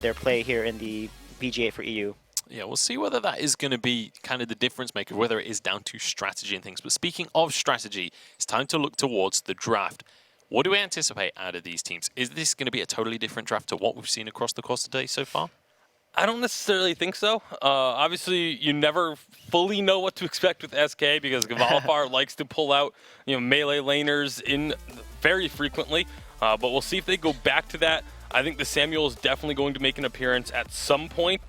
their play here in the BGA for EU. Yeah, we'll see whether that is going to be kind of the difference maker, whether it is down to strategy and things. But speaking of strategy, it's time to look towards the draft. What do we anticipate out of these teams? Is this going to be a totally different draft to what we've seen across the course today so far? I don't necessarily think so. Obviously, you never fully know what to expect with SK because Gavalfar likes to pull out melee laners in very frequently. But we'll see if they go back to that. I think the Samuel is definitely going to make an appearance at some point.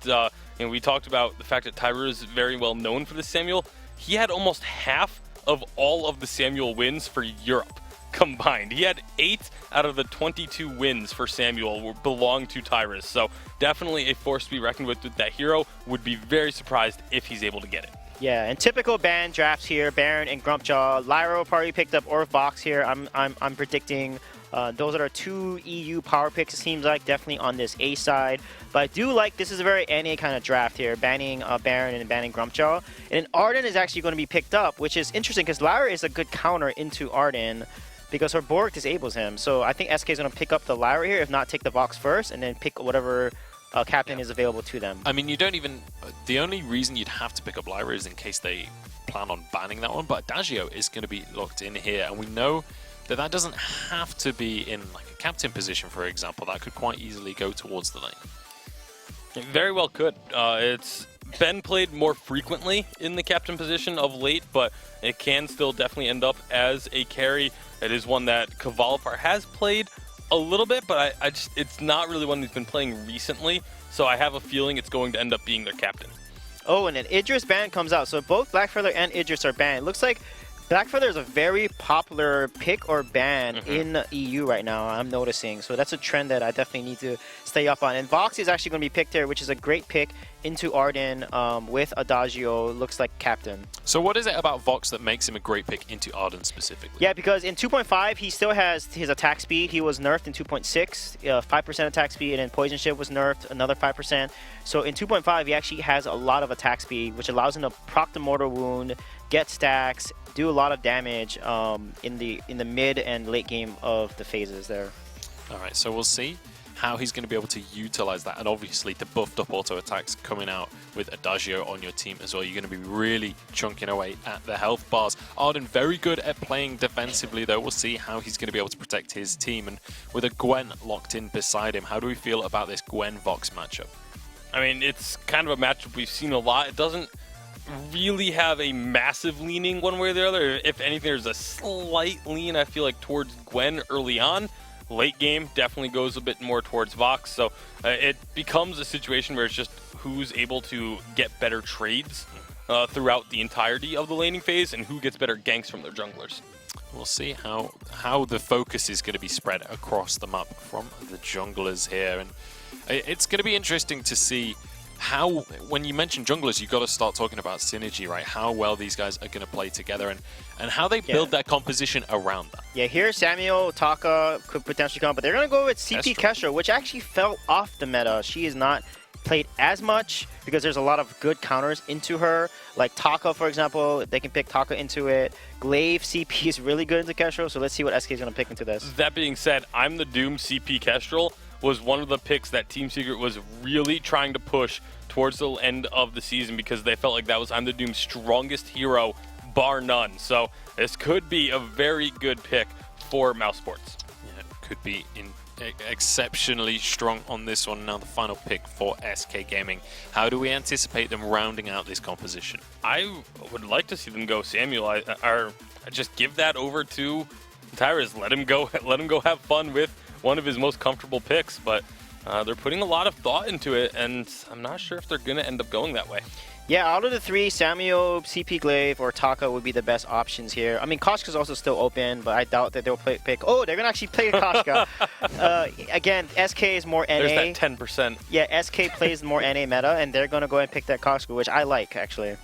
We talked about the fact that Tyra is very well known for the Samuel. He had almost half of all of the Samuel wins for Europe combined. He had 8 out of the 22 wins for Samuel belong to Tyrus. So definitely a force to be reckoned with that hero. Would be very surprised if he's able to get it. Yeah, and typical ban drafts here, Baron and Grumpjaw. Lyra probably picked up or Vox here. I'm predicting those are 2 EU power picks, it seems like, definitely on this A side. But I do like, this is a very NA kind of draft here, banning Baron and banning Grumpjaw. And then Arden is actually going to be picked up, which is interesting because Lyra is a good counter into Arden because her Borg disables him. So I think SK is going to pick up the Lyra here, if not take the Vox first, and then pick whatever captain is available to them. I mean, you don't even... The only reason you'd have to pick up Lyra is in case they plan on banning that one, but Adagio is going to be locked in here, and we know that that doesn't have to be in like a captain position, for example. That could quite easily go towards the lane. It very well could. It's been played more frequently in the captain position of late, but it can still definitely end up as a carry. It is one that Gavalfar has played a little bit, but it's not really one he's been playing recently, so I have a feeling it's going to end up being their captain. Oh, and an Idris ban comes out. So both Blackfeather and Idris are banned. It looks like Blackfeather is a very popular pick or ban in the EU right now, I'm noticing. So that's a trend that I definitely need to stay up on. And Vox is actually going to be picked here, which is a great pick into Arden with Adagio, looks like captain. So what is it about Vox that makes him a great pick into Arden specifically? Yeah, because in 2.5, he still has his attack speed. He was nerfed in 2.6, 5% attack speed, and then Poison Shift was nerfed, another 5%. So in 2.5, he actually has a lot of attack speed, which allows him to proc the Mortal Wound, get stacks, do a lot of damage in the mid and late game of the phases there. All right, so we'll see how he's going to be able to utilize that, and obviously the buffed up auto attacks coming out with Adagio on your team as well. You're going to be really chunking away at the health bars. Arden very good at playing defensively though. We'll see how he's going to be able to protect his team, and with a Gwen locked in beside him, how do we feel about this Gwen-Vox matchup? I mean, it's kind of a matchup we've seen a lot. It doesn't really have a massive leaning one way or the other. If anything, there's a slight lean, I feel like, towards Gwen early on. Late game definitely goes a bit more towards Vox, so it becomes a situation where it's just who's able to get better trades throughout the entirety of the laning phase and who gets better ganks from their junglers. We'll see how the focus is going to be spread across the map from the junglers here, and it's going to be interesting to see how, when you mention junglers, you've got to start talking about synergy, right? How well these guys are going to play together and how they build their composition around that. Yeah, here Samuel, Taka could potentially come, but they're going to go with CP Kestrel, which actually fell off the meta. She is not played as much because there's a lot of good counters into her. Like Taka, for example, they can pick Taka into it. Glaive CP is really good into Kestrel, so let's see what SK is going to pick into this. That being said, I'm the Doom CP Kestrel was one of the picks that Team Secret was really trying to push towards the end of the season because they felt like that was I'm the Doom's strongest hero, bar none. So this could be a very good pick for Mousesports. Yeah, it could be exceptionally strong on this one. Now the final pick for SK Gaming. How do we anticipate them rounding out this composition? I would like to see them go Samuel. I just give that over to Tyrus. Let him go have fun with one of his most comfortable picks, but they're putting a lot of thought into it, and I'm not sure if they're going to end up going that way. Yeah, out of the 3, Samuel, CP Glaive, or Taka would be the best options here. I mean, Koshka's also still open, but I doubt that they'll pick... Oh, they're going to actually play Koshka. Again, SK is more NA. There's that 10%. Yeah, SK plays more NA meta, and they're going to go and pick that Koshka, which I like, actually.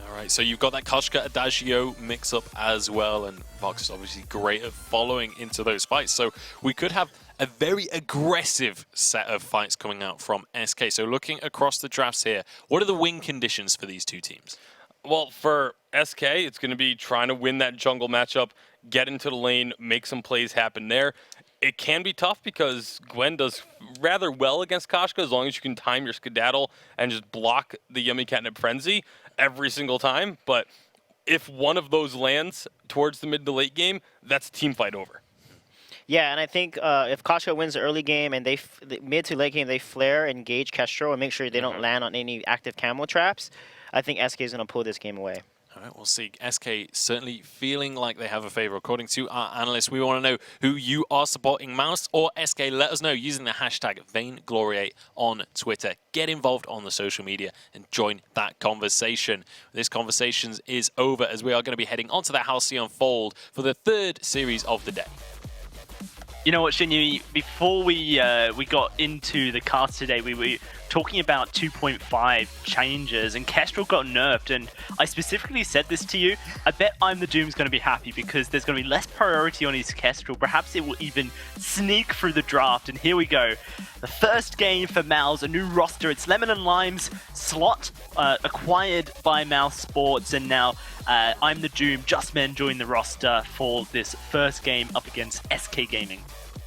All right, so you've got that Koshka Adagio mix-up as well, and Vox is obviously great at following into those fights. So we could have a very aggressive set of fights coming out from SK. So looking across the drafts here, what are the win conditions for these two teams? Well, for SK, it's going to be trying to win that jungle matchup, get into the lane, make some plays happen there. It can be tough because Gwen does rather well against Koshka as long as you can time your skedaddle and just block the Yummy Catnip Frenzy every single time. But if one of those lands towards the mid to late game, that's team fight over. Yeah, and I think if Koshka wins the early game and the mid to late game, they flare, engage Kestrel, and make sure they don't land on any active camo traps, I think SK is going to pull this game away. All right, we'll see. SK certainly feeling like they have a favor. According to our analysts, we want to know who you are supporting, Mouse or SK. Let us know using the hashtag Vainglory8 on Twitter. Get involved on the social media and join that conversation. This conversation is over as we are going to be heading onto the Halcyon Fold for the third series of the day. You know what, Shinyi, before we got into the cast today, we were talking about 2.5 changes, and Kestrel got nerfed, and I specifically said this to you. I bet I'm the Doom's going to be happy because there's going to be less priority on his Kestrel. Perhaps it will even sneak through the draft, and here we go. The first game for Mouse, a new roster. It's Lemon and Lime's slot, acquired by Mousesports, and now I'm the Doom. Just Men joined the roster for this first game up against SK Gaming.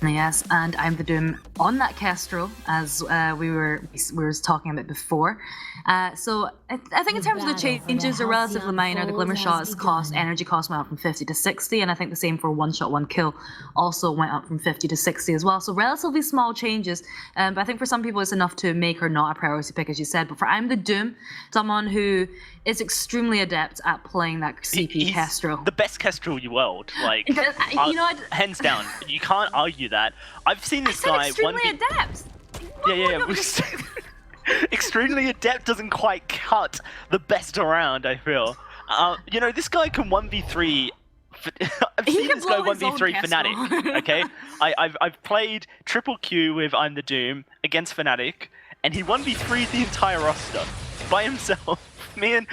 Yes, and I'm the Doom on that Kestrel, as we were talking about before. So I think in terms of the changes are relatively minor. The Glimmer Shot's energy cost went up from 50 to 60, and I think the same for One Shot, One Kill also went up from 50 to 60 as well. So relatively small changes, but I think for some people it's enough to make her not a priority pick, as you said. But for I'm the Doom, someone who is extremely adept at playing that CP Kestrel. The best Kestrel in the world, like you know, hands down. You can't argue that. I've seen this guy extremely adept. Yeah. Extremely adept doesn't quite cut the best around, I feel. You know, this guy can 1v3. I've seen this guy 1v3 Fnatic. Okay, I've played triple Q with I'm the Doom against Fnatic, and he 1v3'd the entire roster by himself. Me and,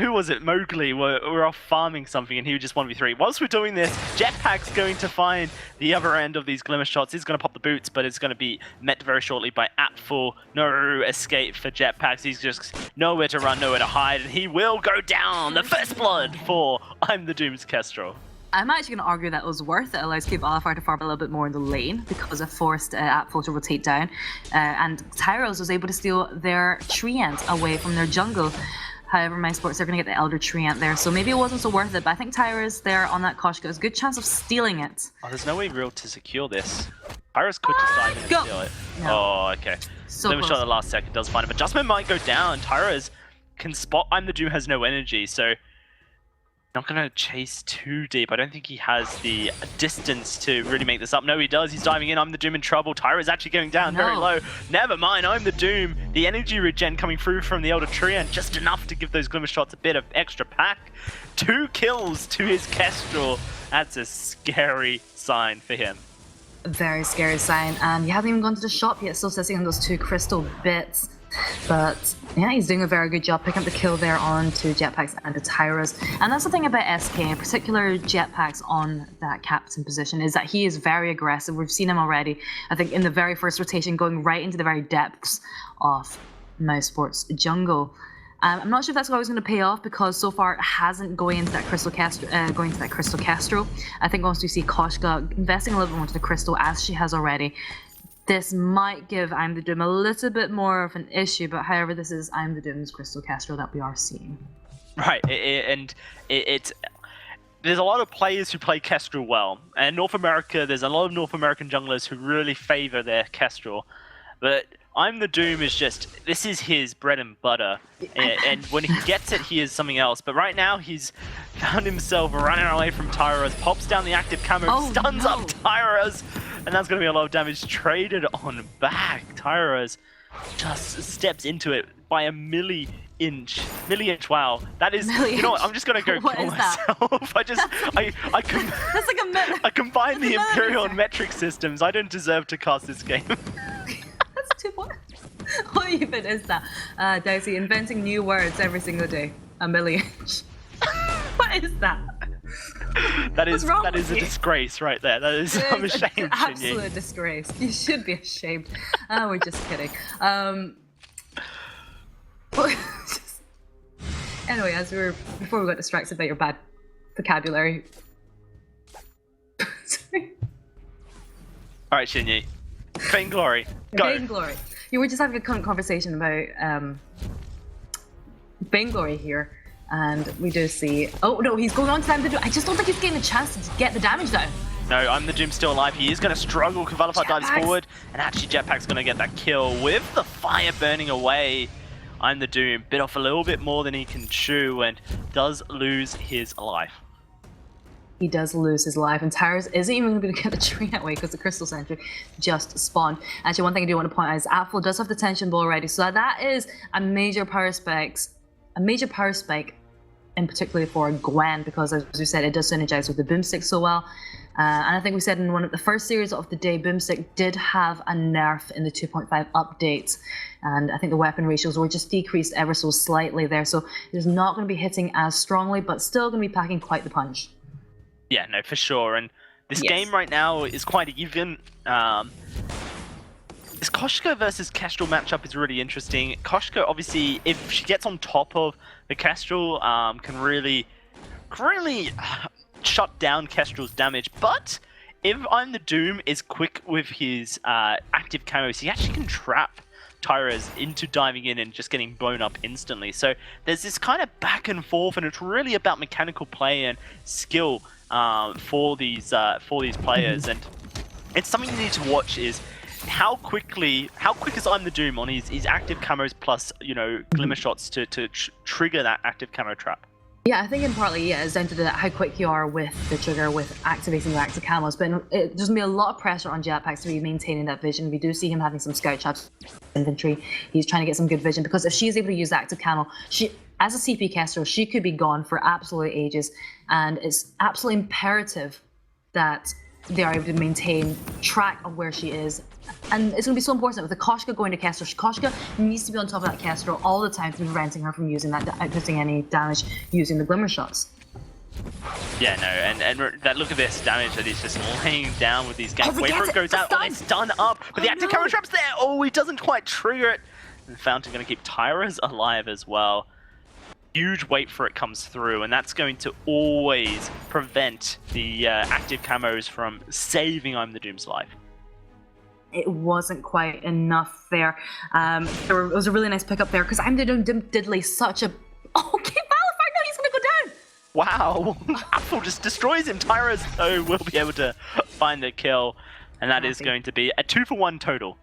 who was it, Mowgli, were off farming something and he was just 1v3. Whilst we're doing this, Jetpack's going to find the other end of these Glimmer Shots. He's going to pop the boots, but it's going to be met very shortly by Apful. No escape for Jetpacks. He's just nowhere to run, nowhere to hide, and he will go down. The first blood for I'm the Doom's Kestrel. I'm actually going to argue that it was worth it. It allows Cube Alphar to farm a little bit more in the lane because it forced Apful to rotate down. And Tyros was able to steal their Treant away from their jungle. However, Mousesports are going to get the Elder Treant there, so maybe it wasn't so worth it. But I think Tyros there on that Koshka has a good chance of stealing it. Oh, there's no way real to secure this. Tyros could just dive in and steal it. No. Oh, okay. So Lemon Shot at the last second does find it, but Justman might go down. Tyros can spot I'm the Doom has no energy, so not going to chase too deep. I don't think he has the distance to really make this up. No, he does. He's diving in. I'm the Doom in trouble. Tyra's actually going down very low. Never mind. I'm the Doom. The energy regen coming through from the Elder Treant, just enough to give those Glimmer Shots a bit of extra pack. 2 kills to his Kestrel. That's a scary sign for him. A very scary sign. And he hasn't even gone to the shop yet, still sitting on those 2 crystal bits. But yeah, he's doing a very good job picking up the kill there onto Jetpacks and the Tyras. And that's the thing about SK, in particular Jetpacks on that captain position, is that he is very aggressive. We've seen him already, I think, in the very first rotation, going right into the very depths of Mousesports jungle. I'm not sure if that's always going to pay off because so far it hasn't going into that Crystal Kestrel. I think once we see Koshka investing a little bit more into the Crystal as she has already, this might give I'm the Doom a little bit more of an issue, but however, this is I'm the Doom's Crystal Kestrel that we are seeing. Right, it's there's a lot of players who play Kestrel well, and North America, there's a lot of North American junglers who really favor their Kestrel, but I'm the Doom is just, this is his bread and butter, and when he gets it, he is something else. But right now, he's found himself running away from Tyras, pops down the active camo, stuns up Tyras, and that's going to be a lot of damage traded on back. Tyras just steps into it by a milli-inch. Wow, that is, you know what, I'm just going to go kill myself. I combine the Imperial and metric systems. I don't deserve to cast this game. What even is that? Dicey, inventing new words every single day. A million. What is that? That is a disgrace right there. That is, I'm ashamed. An absolute disgrace. You should be ashamed. We're just kidding. Anyway, before we got distracted by your bad vocabulary. Sorry. All right, Shinyi. Vainglory, go. Vainglory. You were just having a conversation about Vainglory here, and we do see. Oh no, he's going on to time to do. I just don't think he's getting a chance to get the damage down. No, I'm the Doom still alive. He is going to struggle. Cavalifar dives forward, and actually Jetpack's going to get that kill with the fire burning away. I'm the Doom bit off a little bit more than he can chew and does lose his life. He does lose his life, and Tyrus isn't even going to get the tree that way because the Crystal Sentry just spawned. Actually, one thing I do want to point out is Apple does have the tension ball already, so that is a major power spike, in particular for Gwen, because as we said, it does synergize with the boomstick so well. And I think we said in one of the first series of the day, boomstick did have a nerf in the 2.5 update, and I think the weapon ratios were just decreased ever so slightly there, so it's not going to be hitting as strongly, but still going to be packing quite the punch. Yeah, no, for sure. And this game right now is quite even. This Koshka versus Kestrel matchup is really interesting. Koshka, obviously, if she gets on top of the Kestrel, can really shut down Kestrel's damage. But if I'm the Doom is quick with his active camos, he actually can trap Tyra's into diving in and just getting blown up instantly. So there's this kind of back and forth, and it's really about mechanical play and skill for these players. And it's something you need to watch is how quick is I'm the Doom on his active camos plus, you know, glimmer shots to trigger that active camo trap. Yeah, I think in partly, it's down to how quick you are with the trigger, with activating the active camos, but there's going to be a lot of pressure on Jetpack to be maintaining that vision. We do see him having some scout traps inventory. He's trying to get some good vision, because if she's able to use the active camo, as a CP Kestrel, she could be gone for absolute ages, and it's absolutely imperative that they are able to maintain track of where she is. And it's going to be so important with the Koshka going to Kestrel. Koshka needs to be on top of that Kestrel all the time to be preventing her from using that, outputting any damage using the glimmer shots. Yeah, no, and that, look at this damage that he's just laying down with these ganks. Wafer goes out, it's done up, but the active camera trap's there. Oh, he doesn't quite trigger it. And Fountain going to keep Tyra's alive as well. Huge wait for it comes through, and that's going to always prevent the active camos from saving I'm the Doom's life. It wasn't quite enough there. It was a really nice pickup there, because I'm the Doom did lay such a... Oh, okay, Valifar, no, he's going to go down! Wow, Apple just destroys him. Tyra's, though, will be able to find the kill, and that is going to be a 2-for-1 total.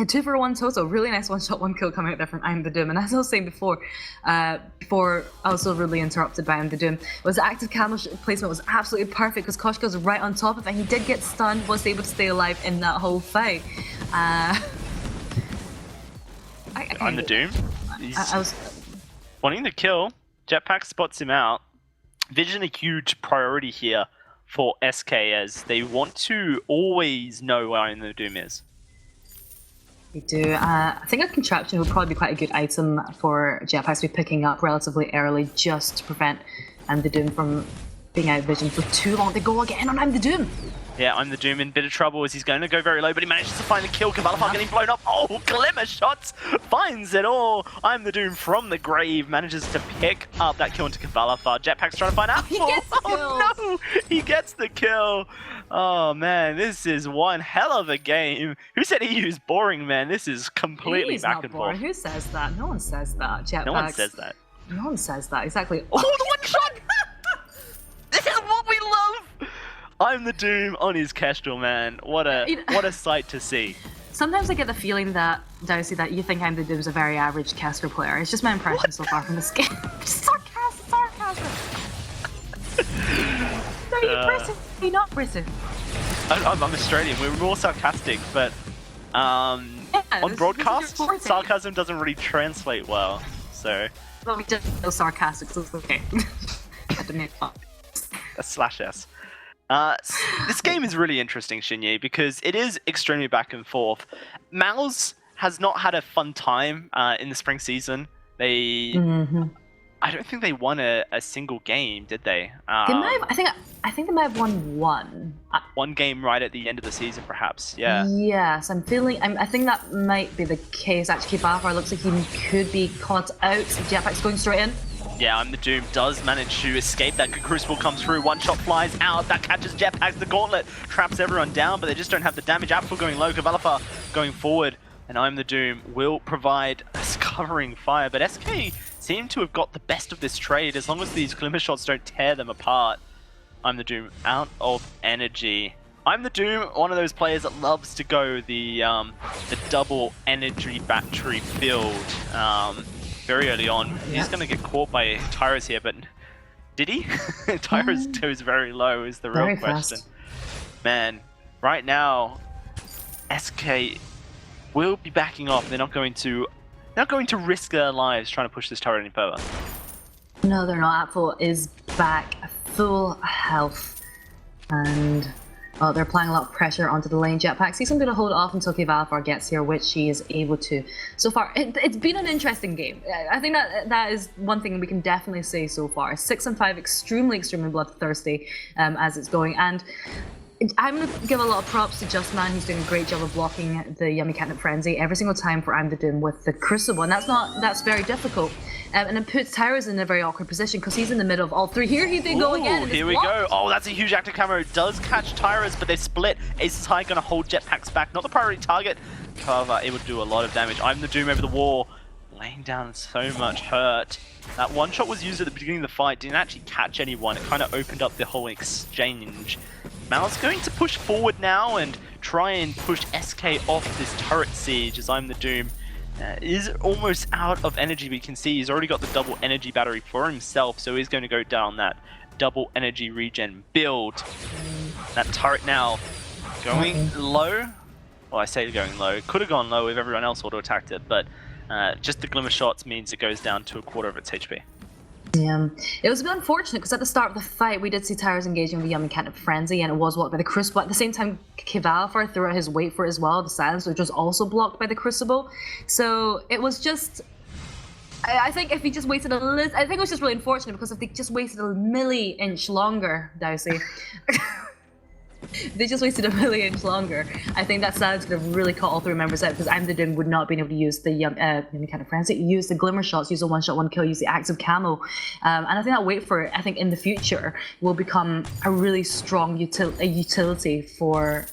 A 2-for-1 total, really nice one-shot, one kill coming out there from I'm the Doom. And as I was saying before I was so rudely interrupted by I'm the Doom, was the active camo placement was absolutely perfect, because Koshka was right on top of it. He did get stunned, was able to stay alive in that whole fight. I'm the Doom. I was wanting the kill. Jetpack spots him out. Vision a huge priority here for SK, as they want to always know where I'm the Doom is. We do. I think a contraption would probably be quite a good item for Jetpack to be picking up relatively early, just to prevent I'm the Doom from being out of vision for too long. They go again on I'm the Doom. Yeah, I'm the Doom in a bit of trouble as he's going to go very low, but he manages to find the kill. Cavalifar getting blown up. Oh, glimmer shots! Finds it all. I'm the Doom from the grave manages to pick up that kill into Cavalifar. Jetpack's trying to find out. He gets the kill. Oh no! He gets the kill. Oh man, this is one hell of a game. Who said EU's boring, man? This is completely back and forth. Who says that? No one says that. Jetpacks. No one says that. No one says that. Exactly. Oh, the one shot! This is what we love. I'm the Doom on his Kestrel, man. What a sight to see. Sometimes I get the feeling that, Dicey, that you think I'm the Doom's a very average Kestrel player. It's just my impression so far from this game. Sarcasm. No, you're British. You're not British. I'm Australian. We're more sarcastic, but on broadcast, sarcasm doesn't really translate well. So. Well, we just know sarcastic, so it's okay. /S. This game is really interesting, Shinyi, because it is extremely back and forth. Mouse has not had a fun time in the spring season. They, I don't think they won a single game, did they? They might have, I think they might have won one. One game right at the end of the season, perhaps. Yeah. Yes, I think that might be the case. Actually, Cavalifar looks like he could be caught out. Jetpack's going straight in. Yeah, I'm the Doom does manage to escape. That good Crucible comes through, one shot flies out, that catches Jetpacks, the Gauntlet traps everyone down, but they just don't have the damage. Apfel going low, Cavalifar going forward, and I'm the Doom will provide us covering fire, but SK seem to have got the best of this trade as long as these Glimmer shots don't tear them apart. I'm the Doom out of energy. I'm the Doom, one of those players that loves to go the double energy battery build. Very early on. He's going to get caught by Tyros here, but did he? Tyros goes very low is the real question. Man, right now, SK will be backing off. They're not going to risk their lives trying to push this turret any further. No, they're not. Apfel is back, full health, and they're applying a lot of pressure onto the lane. Jetpacks, he's going to hold off until Cavalifar gets here, which he is able to. So far, it's been an interesting game. I think that is one thing we can definitely say so far. 6-5, extremely bloodthirsty as it's going, and I'm going to give a lot of props to Justman. He's doing a great job of blocking the Yummy Catnip Frenzy every single time for I'm the Doom with the Crucible, and that's very difficult. And it puts Tyros in a very awkward position because he's in the middle of all three. Here they go again. And here we go. Oh, that's a huge active camo. It does catch Tyros, but they split. Ace is High going to hold Jetpacks back. Not the priority target. However, it would do a lot of damage. I'm the Doom over the wall, laying down so much hurt. That one shot was used at the beginning of the fight. Didn't actually catch anyone. It kind of opened up the whole exchange. Mal's going to push forward now and try and push SK off this turret siege as I'm the Doom. Is almost out of energy, but you can see he's already got the double energy battery for himself, so he's going to go down that double energy regen build. That turret now going low. Well, I say going low. Could have gone low if everyone else auto-attacked it, but just the Glimmer shots means it goes down to a quarter of its HP. Yeah, it was a bit unfortunate because at the start of the fight we did see Tyros engaging with Yummy Catnip Frenzy and it was blocked by the Crucible. At the same time, Cavalifar threw out his weight for it as well, the silence, which was also blocked by the Crucible. So it was just, I think if he just waited a little, I think it was just really unfortunate because if they just waited a milli-inch longer, Dowsey, they just wasted a milli-inch longer. I think that silence could have really caught all three members out because I'm the Doom would not have been able to use the Yummy Catnip Frenzy, use the Glimmer shots, use the one-shot, one-kill, use the active camo. And I think that wait for it, I think in the future, will become a really strong utility for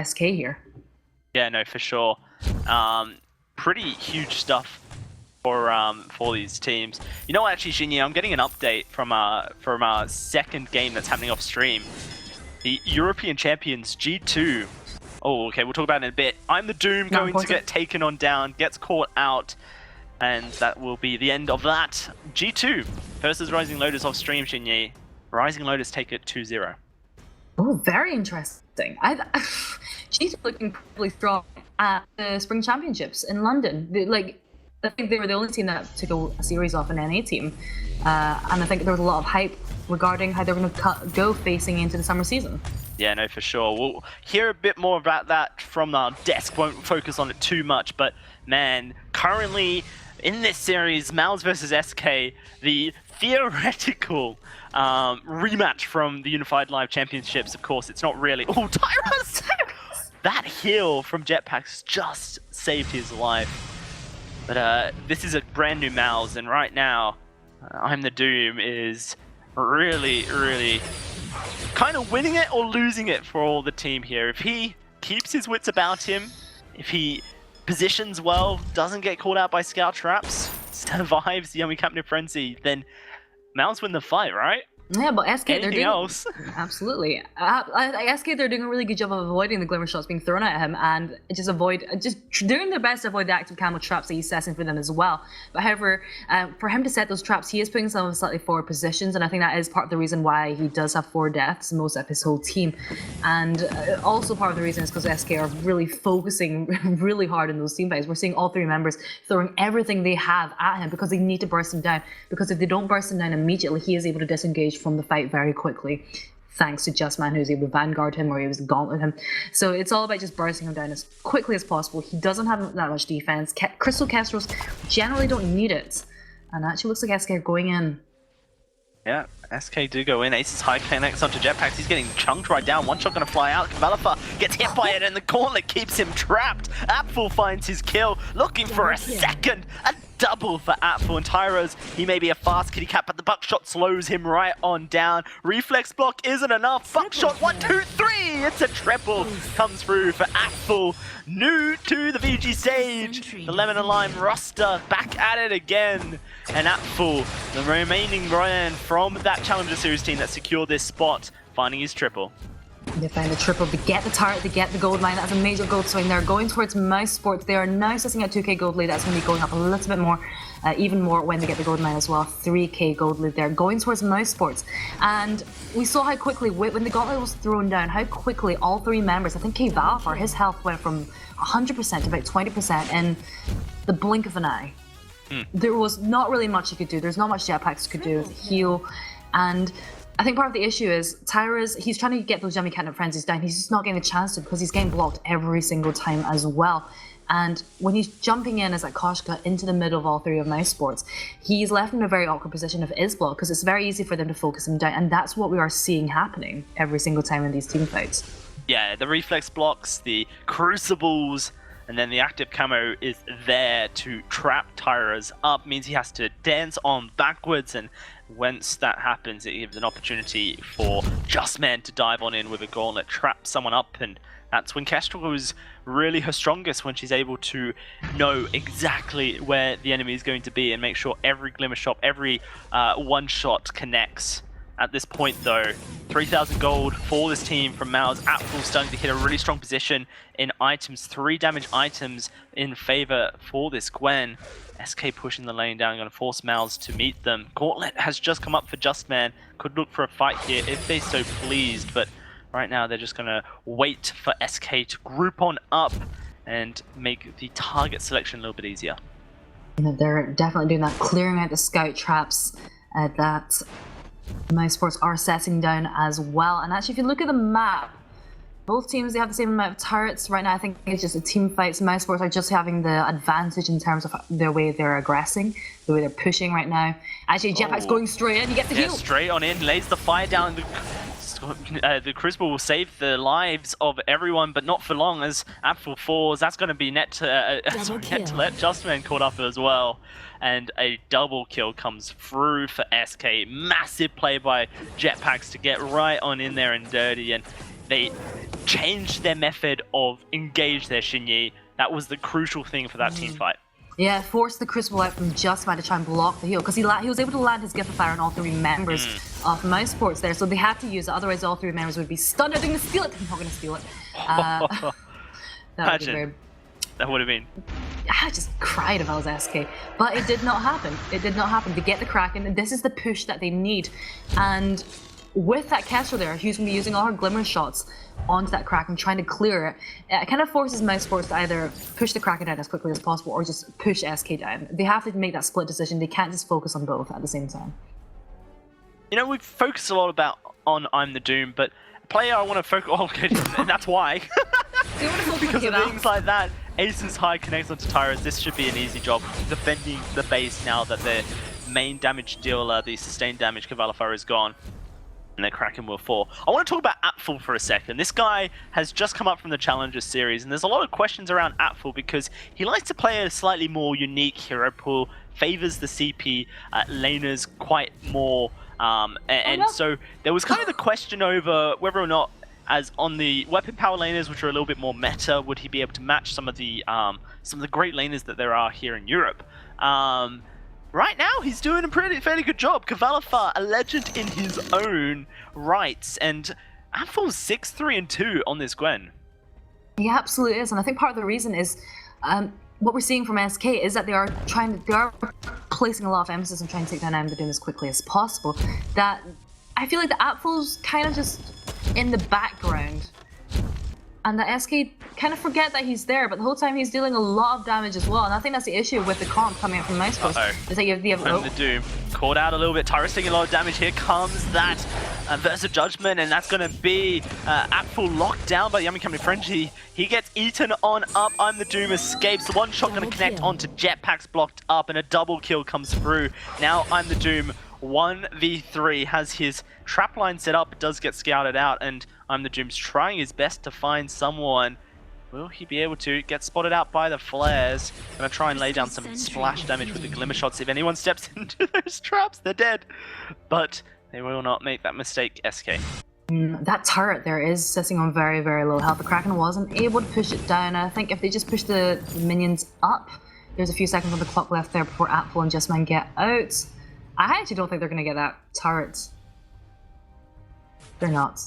SK here. Yeah, no, for sure. Pretty huge stuff for these teams. You know what, actually, Shinyi, I'm getting an update from our second game that's happening off stream. The European champions, G2. Oh, okay, we'll talk about it in a bit. I'm the Doom going to get taken on down, gets caught out, and that will be the end of that. G2 versus Rising Lotus off stream, Shinyi. Rising Lotus take it 2-0. Oh, very interesting. She's looking probably strong at the Spring Championships in London. I think they were the only team that took a series off an NA team. And I think there was a lot of hype regarding how they're going to go facing into the summer season. Yeah, no, for sure. We'll hear a bit more about that from our desk. Won't focus on it too much, but man, currently in this series, Mouse versus SK, the theoretical rematch from the Unified Live Championships. Of course, it's not really. Oh, Tyros! That heal from Jetpacks just saved his life. But this is a brand new Mouse, and right now, I'm the Doom is really kind of winning it or losing it for all the team here. If he keeps his wits about him, if he positions well, doesn't get caught out by scout traps, survives the Yummy Catnip Frenzy, then Mouse win the fight, right? Yeah, but SK, they're doing else? Absolutely. SK, they're doing a really good job of avoiding the Glimmer shots being thrown at him and just doing their best to avoid the active camo traps that he's setting for them as well. But however, for him to set those traps, he is putting himself in slightly forward positions, and I think that is part of the reason why he does have 4 deaths, most of his whole team. And also part of the reason is because SK are really focusing really hard in those team fights. We're seeing all 3 members throwing everything they have at him because they need to burst him down. Because if they don't burst him down immediately, he is able to disengage from the fight very quickly, thanks to Justman, who's able to vanguard him or he was gauntlet him. So it's all about just bursting him down as quickly as possible. He doesn't have that much defense. Crystal Kestrels generally don't need it, and actually looks like SK are going in. Yeah, SK do go in. Aces High connects onto Jetpacks. He's getting chunked right down. One shot going to fly out. Cavalifar gets hit by it, and the Gauntlet keeps him trapped. Apfel finds his kill, looking for a second. A double for Apfel, and Tyros, he may be a fast kitty cat, but the buckshot slows him right on down. Reflex block isn't enough. Buckshot, 1, 2, 3! It's a triple. Comes through for Apfel. New to the VG stage. The Lemon and Lime roster back at it again. And Apfel, the remaining brand from that Challenger Series team that secured this spot, finding his triple. They find the triple to get the turret, to get the gold mine. That's a major gold swing. They're going towards Mousesports. They are now sitting at 2k gold lead. That's going to be going up a little bit more, even more when they get the gold mine as well. 3k gold lead there, going towards Mousesports. And we saw how quickly, when the gauntlet was thrown down, how quickly all three members, I think K-Valfar, his health went from 100% to about 20% in the blink of an eye. There was not really much he could do. There's not much jetpacks could do with heal. And I think part of the issue is Tyra's, he's trying to get those yummy catnip frenzies down. He's just not getting a chance to because he's getting blocked every single time as well. And when he's jumping in as like Koshka into the middle of all three of Mousesports, he's left in a very awkward position if it is blocked because it's very easy for them to focus him down. And that's what we are seeing happening every single time in these team fights. Yeah, the reflex blocks, the crucibles, and then the active camo is there to trap Tyra's up. Means he has to dance on backwards, and once that happens, it gives an opportunity for Justman to dive on in with a gauntlet, trap someone up, and that's when Kestrel is really her strongest, when she's able to know exactly where the enemy is going to be and make sure every glimmer shot, every one shot connects. At this point though, 3,000 gold for this team from Mouse. Apfel starting to hit a really strong position in items, 3 damage items in favor for this Gwen. SK pushing the lane down, going to force Mouse to meet them. Gauntlet has just come up for Justman, could look for a fight here if they so pleased, but right now they're just going to wait for SK to group on up and make the target selection a little bit easier. You know, they're definitely doing that, clearing out the scout traps that Mousesports are setting down as well. And actually, if you look at the map, both teams, they have the same amount of turrets. Right now, I think it's just a team fight. So Mousesports are just having the advantage in terms of the way they're aggressing, the way they're pushing right now. Actually, Jetpack's going straight in. He gets the heal. Straight on in, lays the fire down. The Crucible will save the lives of everyone, but not for long as Apfel falls. That's going to be net to let Justman caught up as well. And a double kill comes through for SK. Massive play by Jetpacks to get right on in there and dirty, and they changed their method of engage their Xingyi. That was the crucial thing for that team fight. Yeah, forced the Crucible out from Justman to try and block the heal, because he was able to land his Gift of Fire on all three members of Mousesports there, so they had to use it, otherwise all three members would be stunned. They're going to steal it! I'm not going to steal it. Imagine. That would have been... I just cried if I was SK, but it did not happen. It did not happen. They get the Kraken, and this is the push that they need. And with that Kestrel there, who's going to be using all her Glimmer shots onto that Kraken, trying to clear it, it kind of forces Mousesports to either push the Kraken down as quickly as possible or just push SK down. They have to make that split decision. They can't just focus on both at the same time. You know, we've focused a lot on I'm the Doom, but a player I want to focus on, and that's why. Because of things like that. Ace's high connects onto Tyros. This should be an easy job defending the base now that their main damage dealer, the sustained damage Cavalifar, is gone. And their Kraken will fall. I want to talk about Apfel for a second. This guy has just come up from the Challenger Series, and there's a lot of questions around Apfel because he likes to play a slightly more unique hero pool, favors the CP laners quite more, so there was kind of the question over whether or not, as on the weapon power laners, which are a little bit more meta, would he be able to match some of the great laners that there are here in Europe? Right now, he's doing a fairly good job. Cavalifar, a legend in his own rights, and Apfel's 6-3-2 on this Gwen. He absolutely is, and I think part of the reason is what we're seeing from SK is that they are placing a lot of emphasis on trying to take down the Doom as quickly as possible. That I feel like the Apfel's kind of just in the background, and the SK kind of forget that he's there, but the whole time he's dealing a lot of damage as well. And I think that's the issue with the comp coming out from Mousesports. Is that you have the Doom caught out a little bit. Tyros taking a lot of damage. Here comes that Versa Judgment, and that's going to be Apfel locked down by the Yummy Company Frenzy. He gets eaten on up. I'm the Doom escapes. The one shot going to connect onto Jetpacks, blocked up, and a double kill comes through. Now I'm the Doom 1v3 has his trap line set up, does get scouted out, and I'm the Doom's trying his best to find someone Will he be able to get spotted out by the flares? Gonna try and lay down some splash damage with the glimmer shots. If anyone steps into those traps, they're dead. But they will not make that mistake, SK. That turret there is sitting on very, very low health. The Kraken wasn't able to push it down. I think if they just push the minions up, there's a few seconds on the clock left there before Apple and Justman get out. I actually don't think they're going to get that turret. They're not.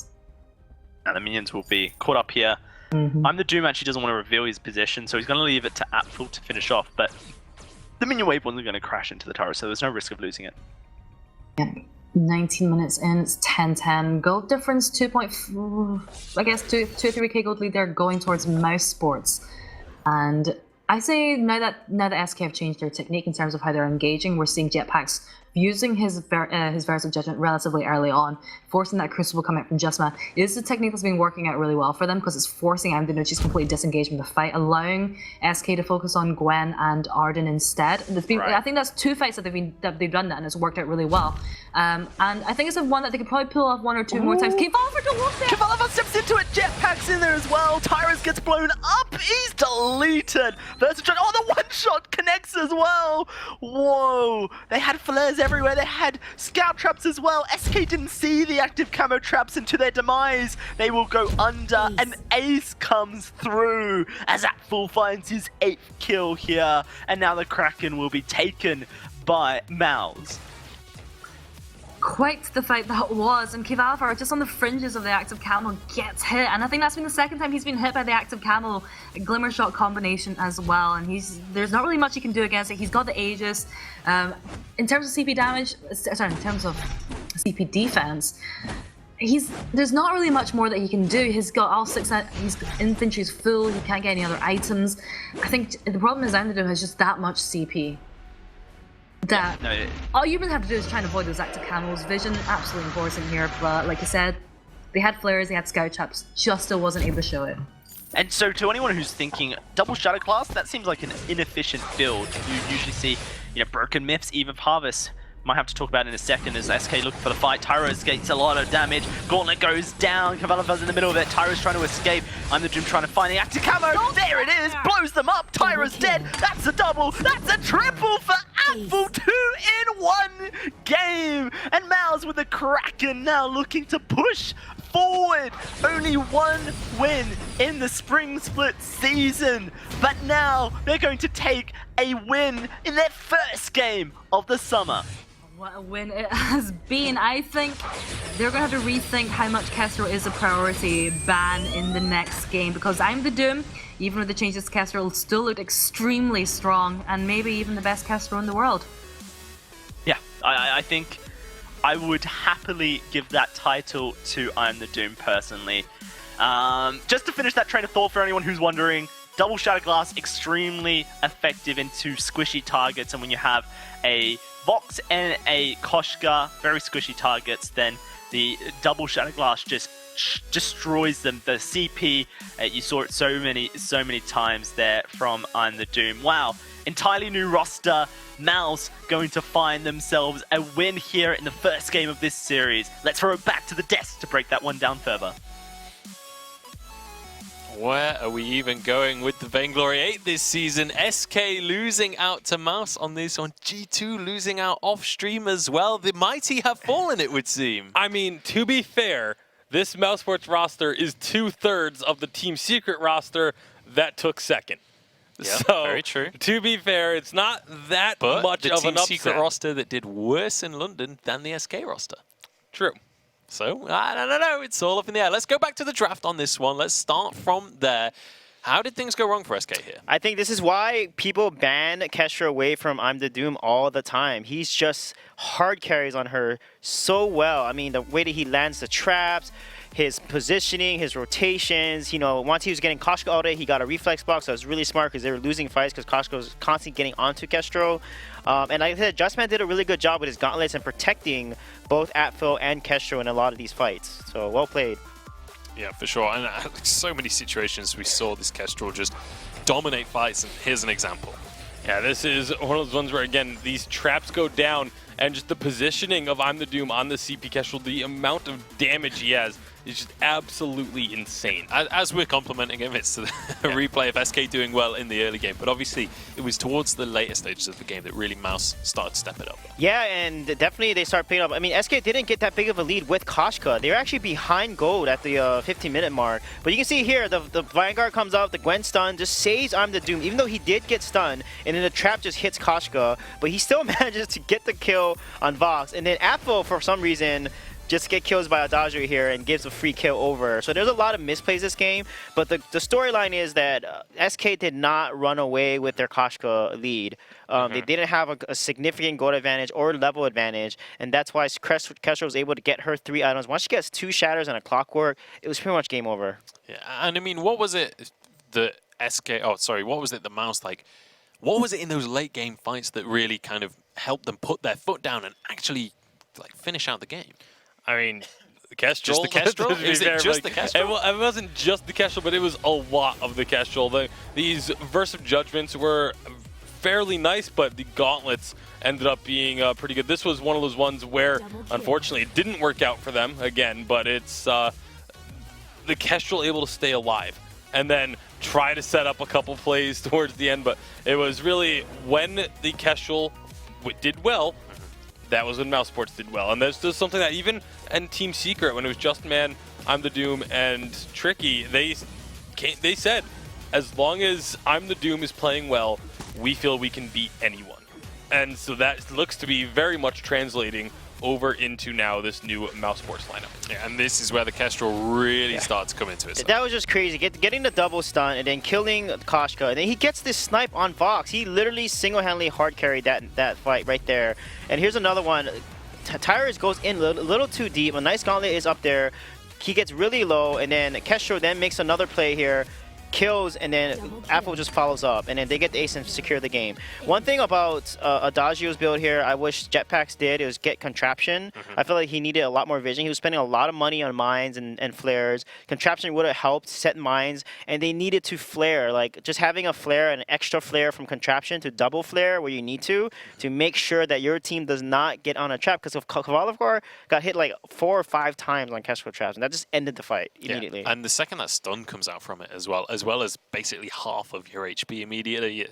And the minions will be caught up here. I'm the Doom actually doesn't want to reveal his position, so he's going to leave it to Apfel to finish off, but the minion wave wasn't going to crash into the turret, so there's no risk of losing it. Yeah. 19 minutes in, it's 10-10. Gold difference, 2.4, I guess 2-3k gold lead there going towards Mousesports. And I say now that SK have changed their technique in terms of how they're engaging, we're seeing Jetpacks using his Verse of Judgment relatively early on, forcing that Crucible coming out from Justman. It is a technique that's been working out really well for them because it's forcing Amdanucci's completely disengaged from the fight, allowing SK to focus on Gwen and Arden instead. And it's been, I think that's 2 fights that they've done that, and it's worked out really well. And I think it's one that they could probably pull off 1 or 2 more times. Kivaliver don't work there! Kivaliver steps into it, Jetpack's in there as well. Tyrus gets blown up, he's deleted. Verse of Judgment, oh, the one-shot connects as well. Whoa, they had flares everywhere, they had scout traps as well. SK didn't see the active camo traps, and to their demise, they will go under. An ace comes through as Apfel finds his 8th kill here, and now the Kraken will be taken by Mouse. Quite the fight that was, and Kivaliver, just on the fringes of the active camo, gets hit, and I think that's been the second time he's been hit by the active camo glimmer shot combination as well, and there's not really much he can do against it. He's got the Aegis. In terms of CP damage, sorry, in terms of CP defense, there's not really much more that he can do. He's got all 6, his infantry's full, he can't get any other items. I think the problem is Amdanucci has just that much CP. That all you really have to do is try and avoid those active camos. Vision, absolutely important here, but like I said, they had flares, they had scout traps, just still wasn't able to show it. And so to anyone who's thinking, double Shadow Class, that seems like an inefficient build. You usually see, Broken Myths, Eve of Harvest. Might have to talk about it in a second as SK looking for the fight. Tyros gets a lot of damage. Gauntlet goes down. Kivaliver's in the middle of it. Tyros trying to escape. I'm the Doom trying to find the active camo. There it is. Blows them up. Tyros dead. That's a double. That's a triple for Apfel. 2 in 1 game. And Mouse with the Kraken now looking to push forward. Only 1 win in the spring split season. But now they're going to take a win in their first game of the summer. What a win it has been. I think they're going to have to rethink how much Kestrel is a priority ban in the next game, because I'm the Doom, even with the changes, Kestrel still looked extremely strong and maybe even the best Kestrel in the world. Yeah, I think I would happily give that title to I'm the Doom personally. Just to finish that train of thought for anyone who's wondering, double Shadow Glass extremely effective into squishy targets, and when you have a Vox and a Koshka, very squishy targets, then the double Shadow Glass just destroys them. The CP, you saw it so many times there from I'm the Doom. Wow, entirely new roster. Mouse going to find themselves a win here in the first game of this series. Let's throw it back to the desk to break that one down further. Where are we even going with the Vainglory8 this season? SK losing out to Mouse on this one. G2 losing out off stream as well. The mighty have fallen, it would seem. I mean, to be fair, this Mousesports roster is 2/3 of the Team Secret roster that took second. Yeah, so, very true. To be fair, it's not that much of an upset. The Team Secret roster that did worse in London than the SK roster. True. So, I don't know. It's all up in the air. Let's go back to the draft on this one. Let's start from there. How did things go wrong for SK here? I think this is why people ban Kestra away from I'm the Doom all the time. He's just hard carries on her so well. I mean, the way that he lands the traps, his positioning, his rotations. Once he was getting Koshka out of it, he got a reflex block, so it was really smart because they were losing fights because Koshka was constantly getting onto Kestro. And like I said, Justman did a really good job with his gauntlets and protecting both Apfel and Kestro in a lot of these fights. So well played. Yeah, for sure. And so many situations we saw this Kestrel just dominate fights, and here's an example. Yeah, this is one of those ones where, again, these traps go down, and just the positioning of I'm the Doom on the CP Kestrel, the amount of damage he has is just absolutely insane. As we're complimenting him, it's a replay of SK doing well in the early game, but obviously it was towards the later stages of the game that really Mouse started to step it up. Yeah, and definitely they start picking up. I mean, SK didn't get that big of a lead with Koshka. They're actually behind gold at the 15-minute mark. But you can see here, the Vanguard comes out, the Gwen stun just saves I'm the Doom, even though he did get stunned, and then the trap just hits Koshka, but he still manages to get the kill on Vox. And then Apfel, for some reason, just get kills by Adagio here and gives a free kill over. So there's a lot of misplays this game, but the storyline is that SK did not run away with their Koshka lead. They didn't have a significant gold advantage or level advantage, and that's why Kestrel was able to get her 3 items. Once she gets 2 shatters and a clockwork, it was pretty much game over. Yeah, and I mean, what was it the what was it the Mouse, like, what was it in those late game fights that really kind of helped them put their foot down and actually, like, finish out the game? I mean, the Kestrel. Just the Kestrel? Is it just the Kestrel? It wasn't just the Kestrel, but it was a lot of the Kestrel. These Verse of Judgments were fairly nice, but the Gauntlets ended up being pretty good. This was one of those ones where, unfortunately, it didn't work out for them again, but it's the Kestrel able to stay alive and then try to set up a couple plays towards the end, but it was really when the Kestrel did well, that was when Mousesports did well. And there's just something that even in Team Secret, when it was Just Man, I'm the Doom, and Tricky, they said, as long as I'm the Doom is playing well, we feel we can beat anyone. And so that looks to be very much translating over into now this new Mousesports lineup. Yeah, and this is where the Kestrel really starts to come into it. That was just crazy. Getting the double stun and then killing Koshka. And then he gets this snipe on Vox. He literally single-handedly hard carried that fight right there. And here's another one. Tyrus goes in a little too deep. A nice gauntlet is up there. He gets really low, and then Kestrel then makes another play here. Kills, and then Apple just follows up, and then they get the ace and secure the game. One thing about Adagio's build here, I wish Jetpacks did, is get Contraption. I feel like he needed a lot more vision. He was spending a lot of money on mines and flares. Contraption would have helped set mines, and they needed to flare. Like, just having a flare and an extra flare from Contraption to double flare where you need to make sure that your team does not get on a trap, because if Kavalivar got hit like 4 or 5 times on Kestrel traps, and that just ended the fight immediately. Yeah. And the second that stun comes out from it as well as basically half of your HP immediately,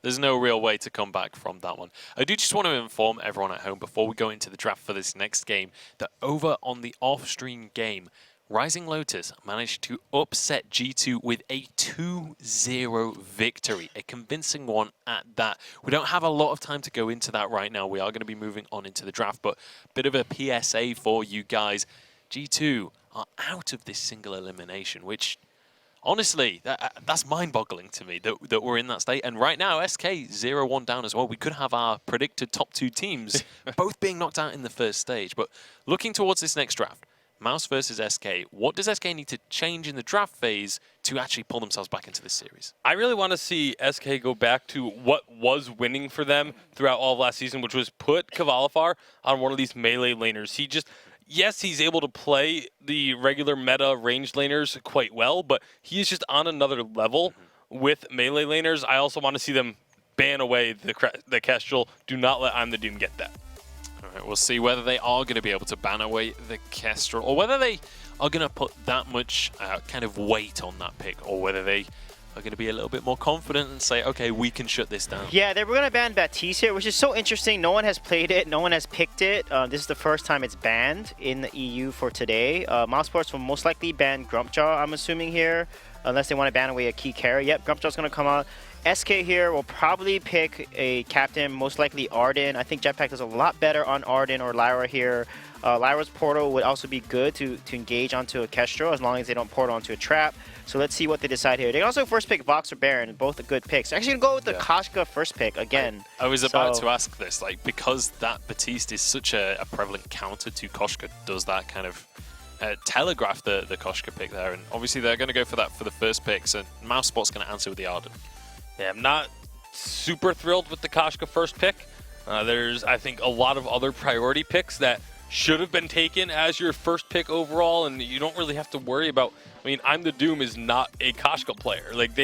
there's no real way to come back from that one. I do just want to inform everyone at home before we go into the draft for this next game that over on the off-stream game, Rising Lotus managed to upset G2 with a 2-0 victory, a convincing one at that. We don't have a lot of time to go into that right now. We are going to be moving on into the draft, but a bit of a PSA for you guys. G2 are out of this single elimination, which honestly, that's mind-boggling to me that we're in that state. And right now, SK 0-1 down as well. We could have our predicted top 2 teams both being knocked out in the first stage. But looking towards this next draft, Mouse versus SK, what does SK need to change in the draft phase to actually pull themselves back into this series? I really want to see SK go back to what was winning for them throughout all of last season, which was put Kavalivar on one of these melee laners. Yes, he's able to play the regular meta ranged laners quite well, but he is just on another level with melee laners. I also want to see them ban away the Kestrel. Do not let I'm the Doom get that. All right, we'll see whether they are going to be able to ban away the Kestrel, or whether they are going to put that much kind of weight on that pick, or whether they are going to be a little bit more confident and say, okay, we can shut this down. Yeah, they were going to ban Baptiste here, which is so interesting. No one has played it. No one has picked it. This is the first time it's banned in the EU for today. Mousesports will most likely ban Grumpjaw, I'm assuming here, unless they want to ban away a key carry. Yep, Grumpjaw's going to come out. SK here will probably pick a captain, most likely Arden. I think Jetpack does a lot better on Arden or Lyra here. Lyra's portal would also be good to engage onto a Kestrel as long as they don't portal onto a trap. So let's see what they decide here. They can also first pick Vox or Baron, both a good picks. Actually, go with the Koshka first pick again. I was about to ask this, like, because that Baptiste is such a prevalent counter to Koshka, does that kind of telegraph the Koshka pick there? And obviously they're going to go for that for the first pick, so Mousesports going to answer with the Arden. Yeah, I'm not super thrilled with the Koshka first pick. There's, I think, a lot of other priority picks that should have been taken as your first pick overall, and you don't really have to worry about. I mean, I'm the Doom is not a Koshka player. Like,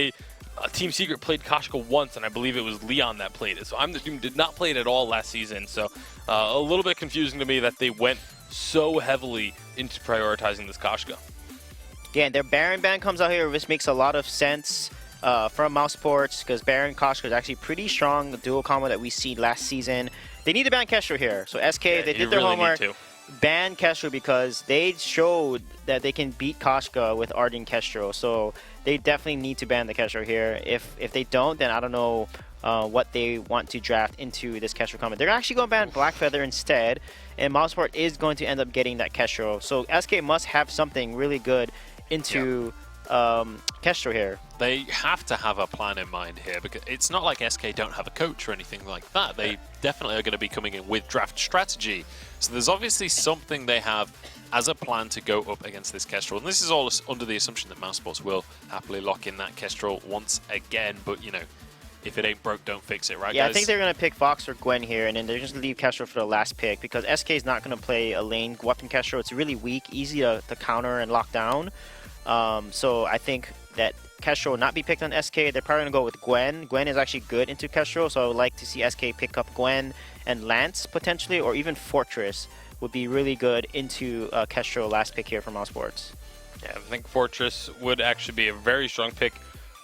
Team Secret played Koshka once, and I believe it was Leon that played it. So I'm the Doom did not play it at all last season. So a little bit confusing to me that they went so heavily into prioritizing this Koshka. Yeah, and their Baron ban comes out here, which makes a lot of sense from Mousesports, because Baron Koshka is actually pretty strong, the dual combo that we see last season. They need to ban Kestrel here. So SK, they did their homework. Ban Kestrel because they showed that they can beat Koshka with Arden Kestrel. So they definitely need to ban the Kestrel here. If they don't, then I don't know what they want to draft into this Kestrel combo. They're actually going to ban Black Feather instead, and Mouseport is going to end up getting that Kestrel. So SK must have something really good into Kestrel here. They have to have a plan in mind here, because it's not like SK don't have a coach or anything like that. They definitely are going to be coming in with draft strategy. So there's obviously something they have as a plan to go up against this Kestrel. And this is all under the assumption that Mousesports will happily lock in that Kestrel once again. But, you know, if it ain't broke, don't fix it, right, Yeah, guys? I think they're going to pick Vox or Gwen here, and then they're just going to leave Kestrel for the last pick, because SK is not going to play a lane weapon Kestrel. It's really weak, easy to counter and lock down. So I think that Kestrel will not be picked on SK. They're probably going to go with Gwen. Gwen is actually good into Kestrel, so I would like to see SK pick up Gwen and Lance potentially, or even Fortress would be really good into Kestrel last pick here from Mousesports. Yeah, I think Fortress would actually be a very strong pick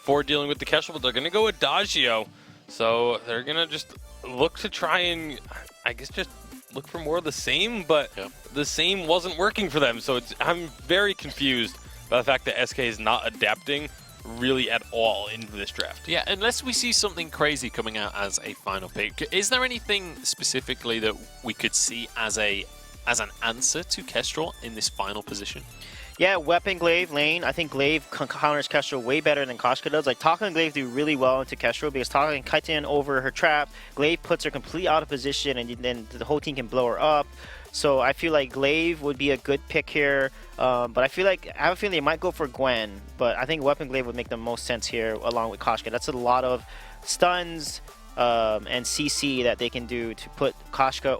for dealing with the Kestrel, but they're going to go with Adagio. So they're going to just look to try and, I guess, just look for more of the same, but the same wasn't working for them. So I'm very confused by the fact that SK is not adapting really at all into this draft. Yeah, unless we see something crazy coming out as a final pick. Is there anything specifically that we could see as an answer to Kestrel in this final position? Yeah, Weapon Glaive lane. I think Glaive counters Kestrel way better than Koshka does. Like, Taka and Glaive do really well into Kestrel because Taka can kite in over her trap. Glaive puts her completely out of position, and then the whole team can blow her up. So I feel like Glaive would be a good pick here. But I have a feeling they might go for Gwen. But I think Weapon Glaive would make the most sense here along with Koshka. That's a lot of stuns and CC that they can do to put Koshka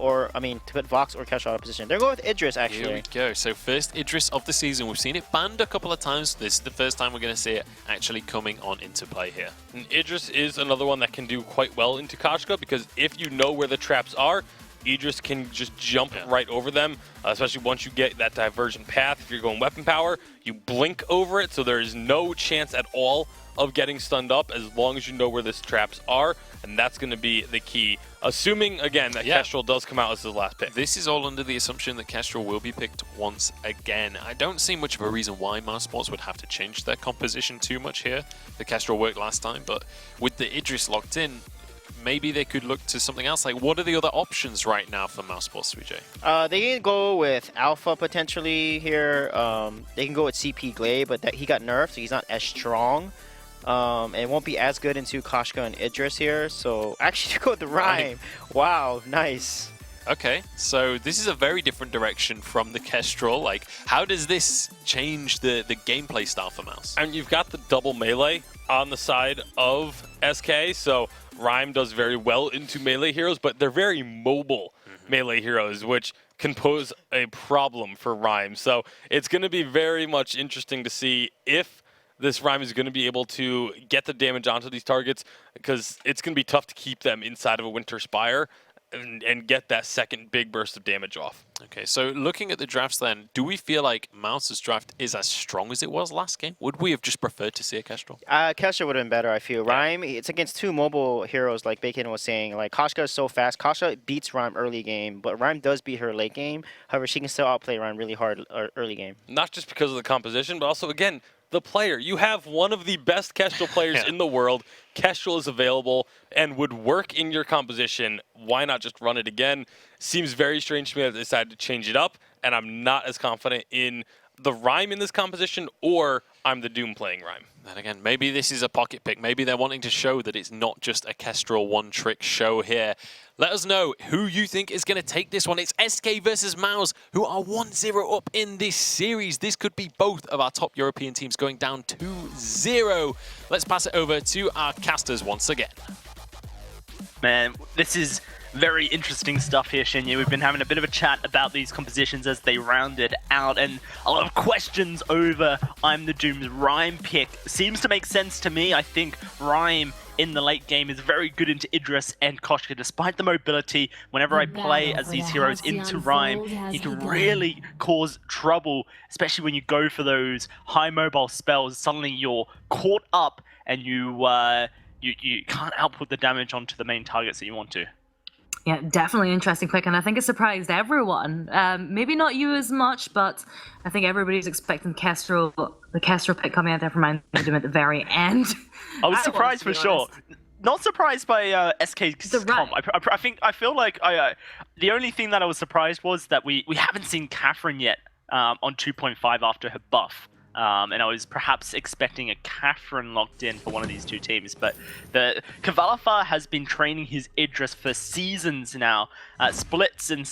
to put Vox or Kestrel out of position. They're going with Idris, actually. Here we go. So first Idris of the season. We've seen it banned a couple of times. This is the first time we're going to see it actually coming on into play here. And Idris is another one that can do quite well into Koshka, because if you know where the traps are, Idris can just jump right over them, especially once you get that diversion path. If you're going weapon power, you blink over it, so there is no chance at all of getting stunned up as long as you know where the traps are, and that's going to be the key. Assuming, again, that Kestrel does come out as the last pick. This is all under the assumption that Kestrel will be picked once again. I don't see much of a reason why Mousesports would have to change their composition too much here. The Kestrel worked last time, but with the Idris locked in, maybe they could look to something else. Like, what are the other options right now for Mousesports, 3J? They can go with Alpha potentially here. They can go with CP Glaive, but he got nerfed, so he's not as strong. And it won't be as good into Koshka and Idris here. So actually, go with the Rhyme. Wow, nice. Okay, so this is a very different direction from the Kestrel. Like, how does this change the gameplay style for Mouse? And you've got the double melee on the side of SK, so Rhyme does very well into melee heroes, but they're very mobile melee heroes, which can pose a problem for Rhyme. So it's going to be very much interesting to see if this Rhyme is going to be able to get the damage onto these targets, because it's going to be tough to keep them inside of a Winter Spire and get that second big burst of damage off. Okay, so looking at the drafts then, do we feel like Mouse's draft is as strong as it was last game? Would we have just preferred to see a Kestrel? Kestrel would have been better, I feel. Rhyme, it's against two mobile heroes, like Bacon was saying. Like, Koshka is so fast. Koshka beats Rhyme early game, but Rhyme does beat her late game. However, she can still outplay Rhyme really hard early game. Not just because of the composition, but also, again, the player. You have one of the best Kestrel players in the world. Kestrel is available and would work in your composition. Why not just run it again? Seems very strange to me that they decided to change it up, and I'm not as confident in the Rhyme in this composition, or I'm the Doom playing Rhyme. And again, maybe this is a pocket pick. Maybe they're wanting to show that it's not just a Kestrel one-trick show here. Let us know who you think is going to take this one. It's SK versus Mouse, who are 1-0 up in this series. This could be both of our top European teams going down 2-0. Let's pass it over to our casters once again. Man, this is Very interesting stuff here, Shinya. We've been having a bit of a chat about these compositions as they rounded out, and a lot of questions over I'm the Doom's Rhyme pick. Seems to make sense to me. I think Rhyme in the late game is very good into Idris and Koshka. Despite the mobility, whenever I play as these heroes into Rhyme, he can really cause trouble, especially when you go for those high mobile spells. Suddenly you're caught up and you can't output the damage onto the main targets that you want to. Yeah, definitely interesting pick, and I think it surprised everyone. Maybe not you as much, but I think everybody's expecting the Kestrel pick coming out there from him at the very end. I was surprised for sure. Not surprised by SK's comp. I feel like the only thing that I was surprised was that we haven't seen Catherine yet on 2.5 after her buff. And I was perhaps expecting a Catherine locked in for one of these two teams, but the Kvalifar has been training his Idris for seasons now, splits, and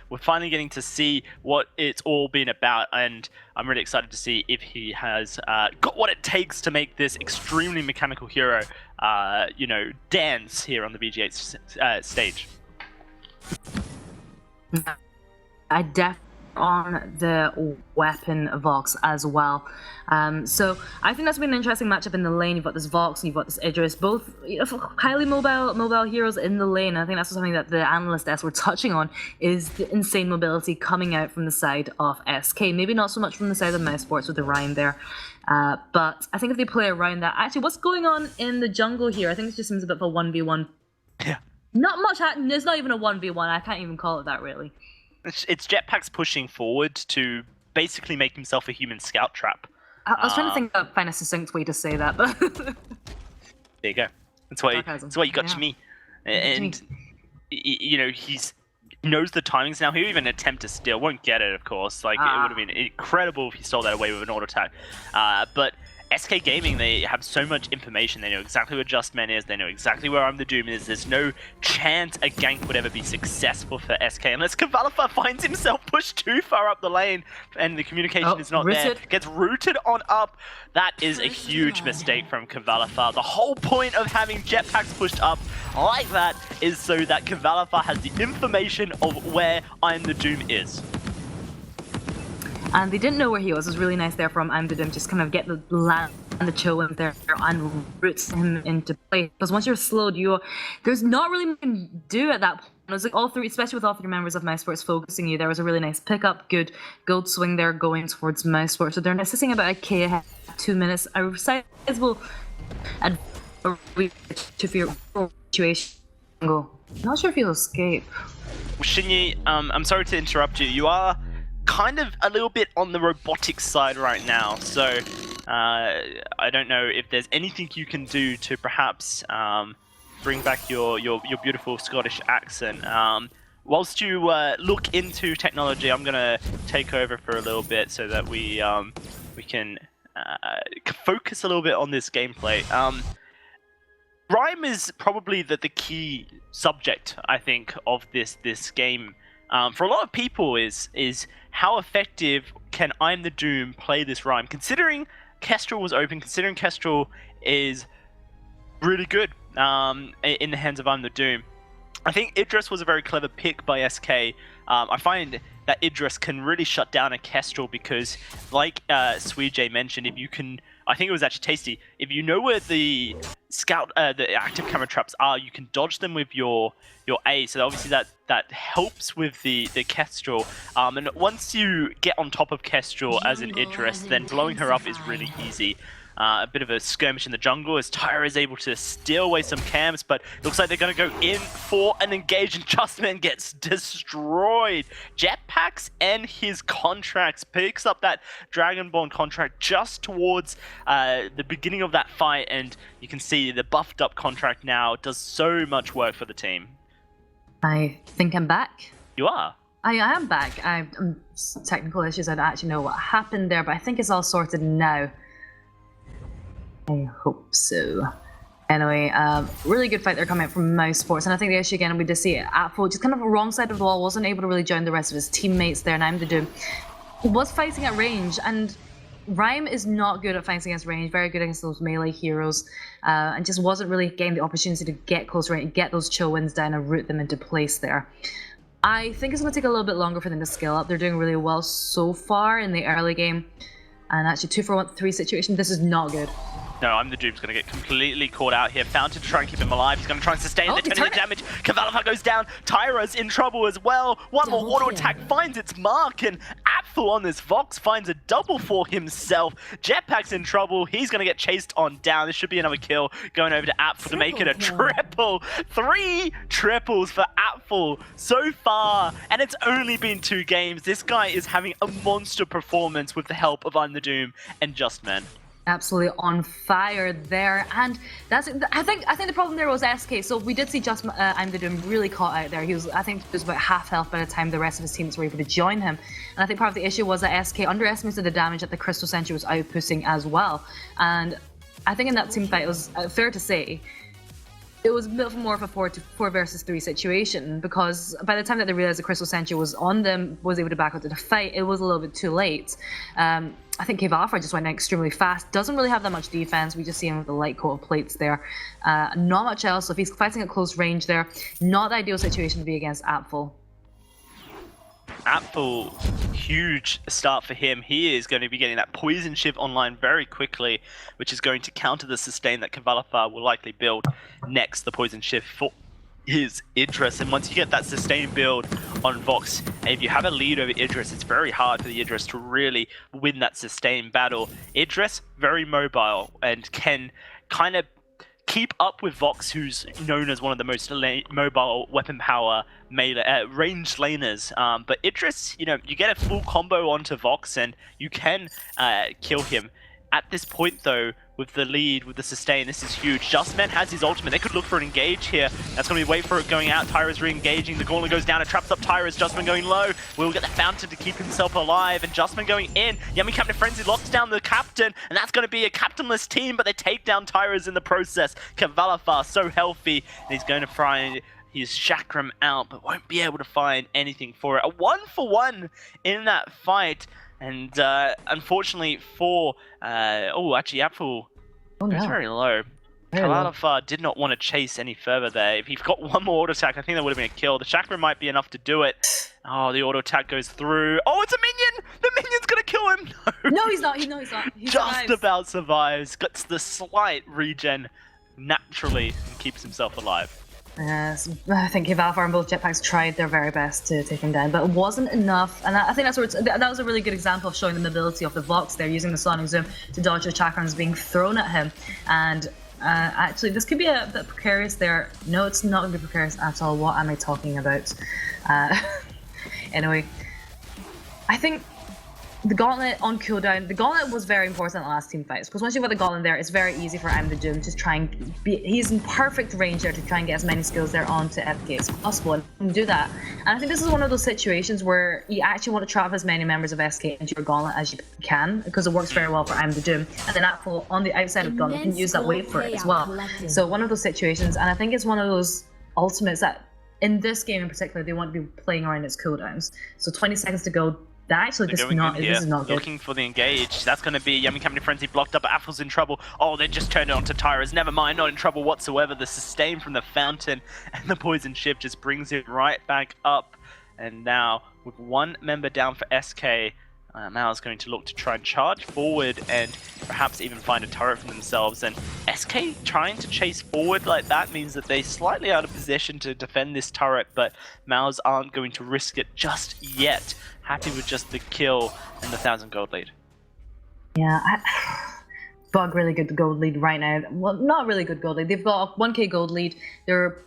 we're finally getting to see what it's all been about, and I'm really excited to see if he has got what it takes to make this extremely mechanical hero, dance here on the VG8 stage. I definitely on the weapon Vox as well. So I think that's been an interesting matchup in the lane. You've got this Vox and you've got this Idris, both highly mobile heroes in the lane. I think that's something that the analyst S were touching on, is the insane mobility coming out from the side of SK. Maybe not so much from the side of Mousesports with the Rhyme there. But I think if they play around that, actually what's going on in the jungle here? I think it just seems a bit of a 1v1. Yeah. Not much happening. There's not even a 1v1. I can't even call it that really. It's Jetpack's pushing forward to basically make himself a human scout trap. I was trying to think of find a succinct way to say that, but there you go. That's why you got to me. And he knows the timings now. He'll even attempt to steal. Won't get it, of course. Like it would have been incredible if he stole that away with an auto attack. But SK Gaming, they have so much information. They know exactly where Justman is. They know exactly where I'm the Doom is. There's no chance a gank would ever be successful for SK unless Kvalifar finds himself pushed too far up the lane and the communication is not there. Gets rooted on up. That is a huge mistake from Kvalifar. The whole point of having jetpacks pushed up like that is so that Kvalifar has the information of where I'm the Doom is. And they didn't know where he was. It was really nice there from I'm the Doom, just kind of get the land and the chill in there and roots him into play. Because once you're slowed, there's not really much you can do at that point. It was like all three, especially with all three members of Mousesports focusing you, there was a really nice pickup, good gold swing there going towards Mousesports. So they're sitting about a K ahead, 2 minutes. A sizable advantage to fear situation. Not sure if he'll escape. Well, Shinyi, I'm sorry to interrupt you. You are kind of a little bit on the robotic side right now, so I don't know if there's anything you can do to perhaps bring back your beautiful Scottish accent. Whilst you look into technology, I'm gonna take over for a little bit so that we can focus a little bit on this gameplay. Rhyme is probably the key subject, I think, of this game. For a lot of people is how effective can I'm the Doom play this Rhyme, considering Kestrel was open, considering Kestrel is really good in the hands of I'm the Doom. I think Idris was a very clever pick by SK. I find that Idris can really shut down a Kestrel because, like Sweej mentioned, if you can, I think it was actually Tasty, if you know where the the active camera traps are, you can dodge them with your A. So obviously that helps with the Kestrel. And once you get on top of Kestrel as an Idris, then blowing her up is really easy. A bit of a skirmish in the jungle as Tyra is able to steal away some cams, but it looks like they're going to go in for an engage, and Justman gets destroyed. Jetpacks and his contracts picks up that Dragonborn contract just towards the beginning of that fight, and you can see the buffed up contract now does so much work for the team. I think I'm back. You are? I am back. Technical issues, I don't actually know what happened there, but I think it's all sorted now. I hope so. Anyway, really good fight there coming out from Mousesports, and I think the issue again, we did see Apple just kind of a wrong side of the wall, wasn't able to really join the rest of his teammates there, and I'm the Doom. He was fighting at range, and Rhyme is not good at fighting against range, very good against those melee heroes, and just wasn't really getting the opportunity to get close range, get those chill wins down and root them into place there. I think it's going to take a little bit longer for them to scale up. They're doing really well so far in the early game. And actually 2-for-1-3 situation, this is not good. No, I'm the Doom's going to get completely caught out here. Fountain to try and keep him alive. He's going to try and sustain the 10 damage. Cavalifar goes down. Tyra's in trouble as well. One more auto attack finds its mark. And Apfel on this Vox finds a double for himself. Jetpack's in trouble. He's going to get chased on down. This should be another kill going over to Apfel to make it a triple. 3 triples for Apfel so far. And it's only been 2 games. This guy is having a monster performance with the help of I'm the Doom and Justman. Absolutely on fire there, and that's I think the problem there was SK. So we did see just I'm the Doom really caught out there. I think he was about half health by the time the rest of his teammates were able to join him. And I think part of the issue was that SK underestimated the damage that the Crystal Sentry was outputting as well. And I think in that team fight, it was fair to say it was a bit more of a 4 versus 3 situation, because by the time that they realized the Crystal Sentry was on them, was able to back out to the fight, it was a little bit too late. I think Cavalifar just went extremely fast. Doesn't really have that much defense. We just see him with the light coat of plates there. Not much else. So if he's fighting at close range there, not the ideal situation to be against Apfel. Apfel, huge start for him. He is going to be getting that poison shiv online very quickly, which is going to counter the sustain that Cavalifar will likely build next. The poison shiv for his Idris, and once you get that sustain build on Vox, and if you have a lead over Idris, it's very hard for the Idris to really win that sustain battle. Idris, very mobile and can kind of keep up with Vox, who's known as one of the most mobile weapon power ranged laners. But Idris, you know, you get a full combo onto Vox and you can kill him. At this point though, with the lead, with the sustain, this is huge. Justman has his ultimate. They could look for an engage here. That's going to be wait for it going out. Tyra's re-engaging. The Gauntlet goes down. It traps up Tyra's. Justman going low. We'll get the Fountain to keep himself alive. And Justman going in. Yummy Captain Frenzy locks down the Captain. And that's going to be a captainless team, but they take down Tyra's in the process. Cavalifar so healthy. And he's going to find his Chakram out, but won't be able to find anything for it. A 1-for-1 in that fight. And unfortunately for... actually, Apfel is very low. Cavalifar did not want to chase any further there. If he got one more auto attack, I think that would have been a kill. The chakra might be enough to do it. Oh, the auto attack goes through. Oh, it's a minion! The minion's gonna kill him! No, he's not. He's not. He just about survives. Gets the slight regen naturally and keeps himself alive. Yes, I think Cavalifar and both Jetpacks tried their very best to take him down, but it wasn't enough. And I think that's where that was a really good example of showing the mobility of the Vox there, using the Sonic Zoom to dodge the chakrams being thrown at him. And actually, this could be a bit precarious there. No, it's not going to be precarious at all. What am I talking about? Anyway, I think the Gauntlet on cooldown, the Gauntlet was very important in the last team fights, because once you've got the Gauntlet there, it's very easy for I'm the Doom to try and be, he's in perfect range there to try and get as many skills there onto FK as possible and do that. And I think this is one of those situations where you actually want to trap as many members of SK into your Gauntlet as you can, because it works very well for I'm the Doom. And then Apfel on the outside of Gauntlet can use that weight for it as well. So one of those situations, and I think it's one of those ultimates that in this game in particular, they want to be playing around its cooldowns. So 20 seconds to go. Actually, this is not good. Looking for the engage. That's going to be Yummy Company Frenzy blocked up. Apfel's in trouble. Oh, they just turned it onto Tyra's. Never mind, not in trouble whatsoever. The sustain from the Fountain and the Poison Shift just brings it right back up. And now, with one member down for SK, Mao is going to look to try and charge forward and perhaps even find a turret for themselves. And SK trying to chase forward like that means that they're slightly out of position to defend this turret, but Mao's aren't going to risk it just yet. Happy with just the kill and the 1,000 gold lead. Yeah, Bug really good gold lead right now. Well, not really good gold lead. They've got a 1k gold lead. They're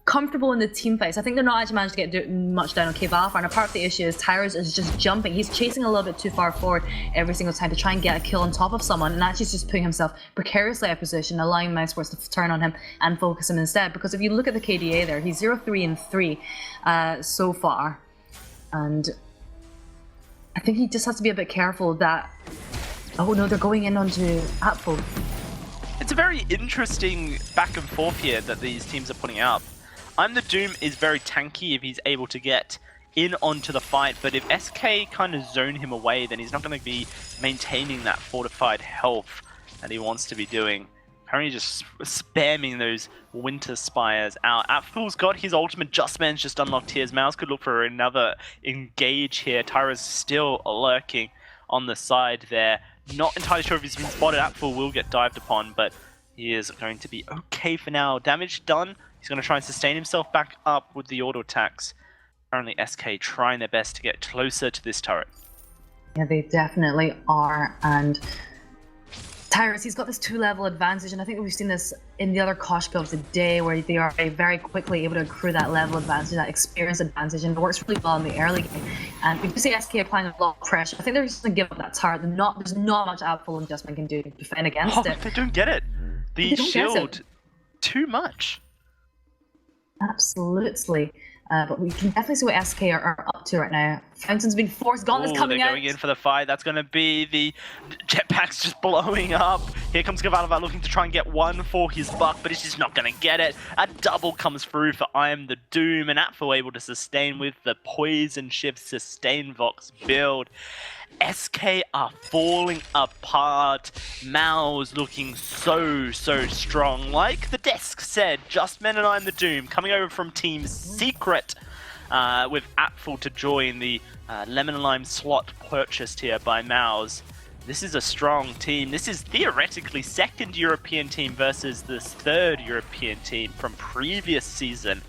comfortable in the team fights. I think they're not actually managed to get much down on Cavalifar, and a part of the issue is Tyra's is just jumping. He's chasing a little bit too far forward every single time to try and get a kill on top of someone, and actually just putting himself precariously out of position, allowing Mousesports to turn on him and focus him instead. Because if you look at the KDA there, he's 0-3-3 so far, and I think he just has to be a bit careful that... Oh no, they're going in onto Apfel. It's a very interesting back and forth here that these teams are putting up. I'm the Doom is very tanky if he's able to get in onto the fight, but if SK kind of zone him away, then he's not going to be maintaining that fortified health that he wants to be doing. Apparently just spamming those Winter Spires out. Apfel's got his ultimate. Justman's just unlocked here. Mouse could look for another engage here. Tyra's still lurking on the side there. Not entirely sure if he's been spotted. Apfel will get dived upon, but he is going to be okay for now. Damage done. He's going to try and sustain himself back up with the auto attacks. Currently SK trying their best to get closer to this turret. Yeah, they definitely are. And Tyrus, he's got this 2-level advantage, and I think we've seen this in the other Kosh builds today, where they are very quickly able to accrue that level advantage, that experience advantage, and it works really well in the early game. And we do see SK applying a lot of pressure. I think they're just going to give up that turret. There's not much Apfel and Justman can do to defend against it. They don't get it. The shield, too much. Absolutely. But we can definitely see what SK are up to right now. Fountain's been forced. Gauntlet's coming they're out. going in for the fight. That's going to be the jetpacks just blowing up. Here comes Kavalava looking to try and get one for his buck, but he's just not going to get it. A double comes through for I Am the Doom, and Apfel able to sustain with the Poison Shift Sustain Vox build. SK are falling apart. Mouse looking so strong. Like the desk said, Justman and I Am the Doom coming over from Team Secret with Apfel to join the Lemon and Lime slot purchased here by Mouse. This is a strong team. This is theoretically second European team versus this third European team from previous season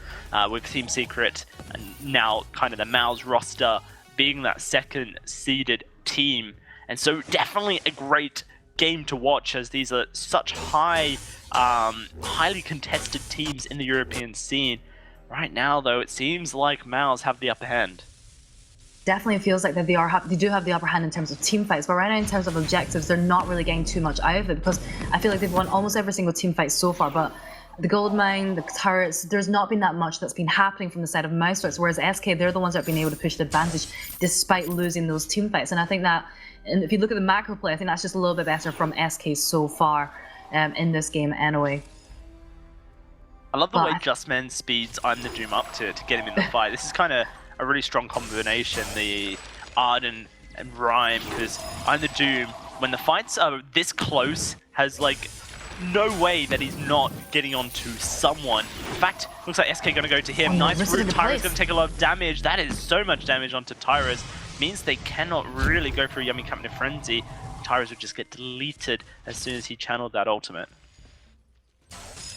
with Team Secret, and now kind of the Mouse roster being that second seeded team. And so definitely a great game to watch, as these are such highly contested teams in the European scene. Right now though, it seems like Mouse have the upper hand. Definitely feels like that they do have the upper hand in terms of team fights, but right now in terms of objectives, they're not really getting too much out of it, because I feel like they've won almost every single team fight so far, but the gold mine, the turrets, there's not been that much that's been happening from the side of Mousesports, whereas SK, they're the ones that have been able to push the advantage despite losing those team fights. And I think that, and if you look at the macro play, I think that's just a little bit better from SK so far in this game anyway. I love the way Justman speeds I'm the Doom up to get him in the fight. This is kind of a really strong combination, the Arden and Rhyme, because I'm the Doom, when the fights are this close, has like no way that he's not getting onto someone. In fact, looks like SK gonna go to him. Nice route. Tyra's gonna take a lot of damage. That is so much damage onto Tyra's. Means they cannot really go for a Yummy Captain Frenzy. Tyra's would just get deleted as soon as he channeled that ultimate.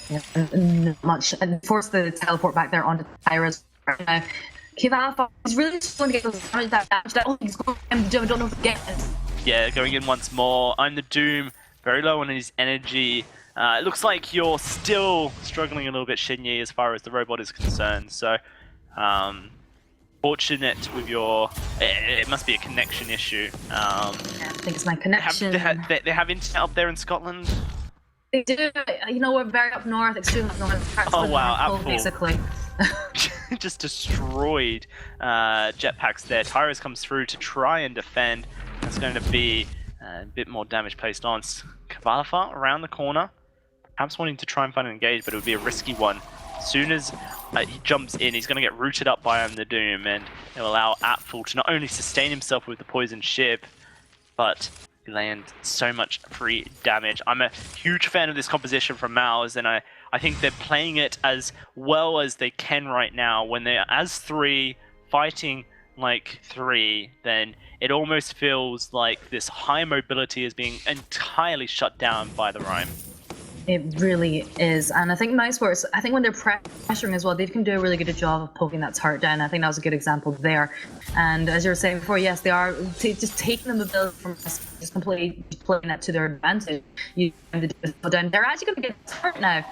Yeah, not much. And force the teleport back there onto Tyra's right now. Kiva is really just going to get those damage. He's going to I don't know if he gets it. Yeah, going in once more. I'm the Doom. Very low on his energy. It looks like you're still struggling a little bit, Shinyi, as far as the robot is concerned. So, fortunate with your... It must be a connection issue. I think it's my connection. They have internet up there in Scotland? They do. You know, we're very up north, extremely up north. Oh wow, basically. Just destroyed jetpacks there. Tyrus comes through to try and defend. That's going to be a bit more damage placed on. Kavalafar around the corner, perhaps wanting to try and find an engage, but it would be a risky one. As soon as he jumps in, he's going to get rooted up by the Doom, and it'll allow Apfel to not only sustain himself with the poison ship, but land so much free damage. I'm a huge fan of this composition from Mouse, and I think they're playing it as well as they can right now. When they're as 3 fighting like 3, then it almost feels like this high mobility is being entirely shut down by the Rhyme. It really is, and I think Mousesports, I think when they're pressuring as well, they can do a really good job of poking that turret down. I think that was a good example there. And as you were saying before, yes, they are just taking the mobility from us, just completely playing that to their advantage. They're actually going to get the turret now.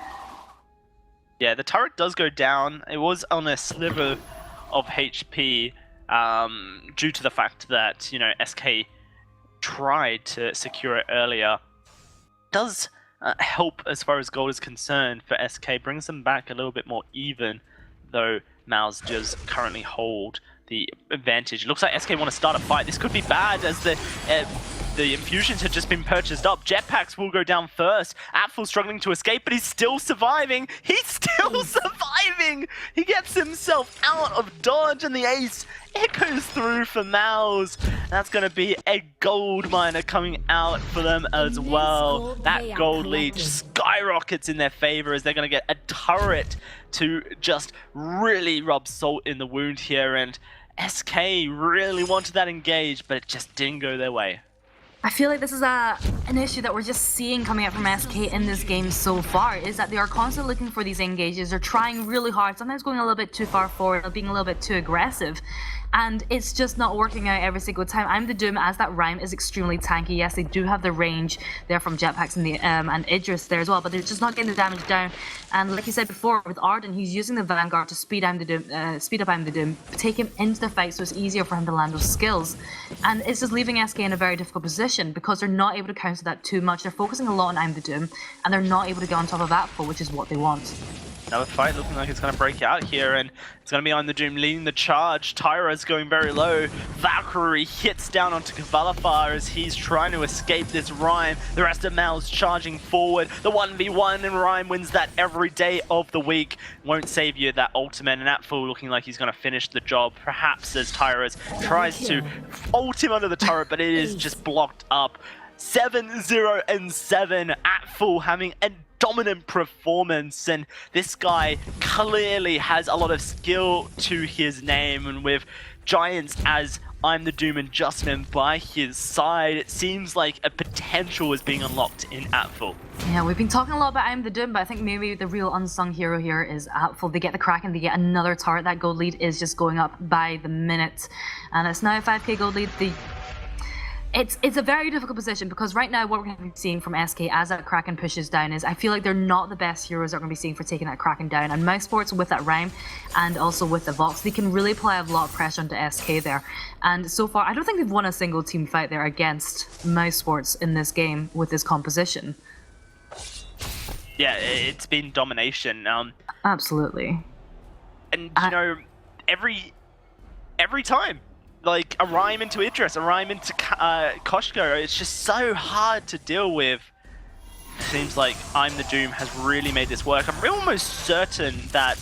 Yeah, the turret does go down. It was on a sliver of HP due to the fact that, you know, SK tried to secure it earlier. It does help as far as gold is concerned for SK, brings them back a little bit more even, though Mouse does currently hold the advantage. Looks like SK want to start a fight. This could be bad, as the infusions have just been purchased up. Jetpacks will go down first. Apfel's struggling to escape, but he's still surviving. He's still surviving! He gets himself out of dodge, and the ace it goes through for Mouse. That's going to be a gold miner coming out for them as well. That gold lead skyrockets in their favor as they're going to get a turret to just really rub salt in the wound here. And SK really wanted that engage, but it just didn't go their way. I feel like this is an issue that we're just seeing coming out from SK in this game so far, is that they are constantly looking for these engages. They're trying really hard, sometimes going a little bit too far forward, being a little bit too aggressive. And it's just not working out every single time. I'm the Doom, as that Rhyme is extremely tanky. Yes, they do have the range there from Jetpacks and Idris there as well, but they're just not getting the damage down. And like you said before, with Arden, he's using the Vanguard to speed up I'm the Doom, take him into the fight so it's easier for him to land those skills. And it's just leaving SK in a very difficult position because they're not able to counter that too much. They're focusing a lot on I'm the Doom, and they're not able to get on top of that full, which is what they want. Another fight looking like it's going to break out here, and it's going to be on the Doom leading the charge. Tyra's going very low. Valkyrie hits down onto Kvalifar as he's trying to escape this Rhyme. The rest of Mal's charging forward. The 1v1, and Rhyme wins that every day of the week. Won't save you that ultimate, and Atful looking like he's going to finish the job, perhaps as Tyra's tries to ult him under the turret, but it is just blocked up. 7-0-7, Atful having a dominant performance, and this guy clearly has a lot of skill to his name, and with Giants as I'm the Doom and Justman by his side, it seems like a potential is being unlocked in Atful. Yeah, we've been talking a lot about I'm the Doom, but I think maybe the real unsung hero here is Atful. They get the Kraken, they get another turret. That gold lead is just going up by the minute, and it's now a 5k gold lead. It's a very difficult position because right now what we're going to be seeing from SK as that Kraken pushes down is I feel like they're not the best heroes that we're going to be seeing for taking that Kraken down. And Mousesports with that Rhyme and also with the Vox, they can really apply a lot of pressure onto SK there. And so far, I don't think they've won a single team fight there against Mousesports in this game with this composition. Yeah, it's been domination. Absolutely. And you know, every time. Like a Rhyme into Idris, a Rhyme into Koshko, it's just so hard to deal with. It seems like I'm the Doom has really made this work. I'm almost certain that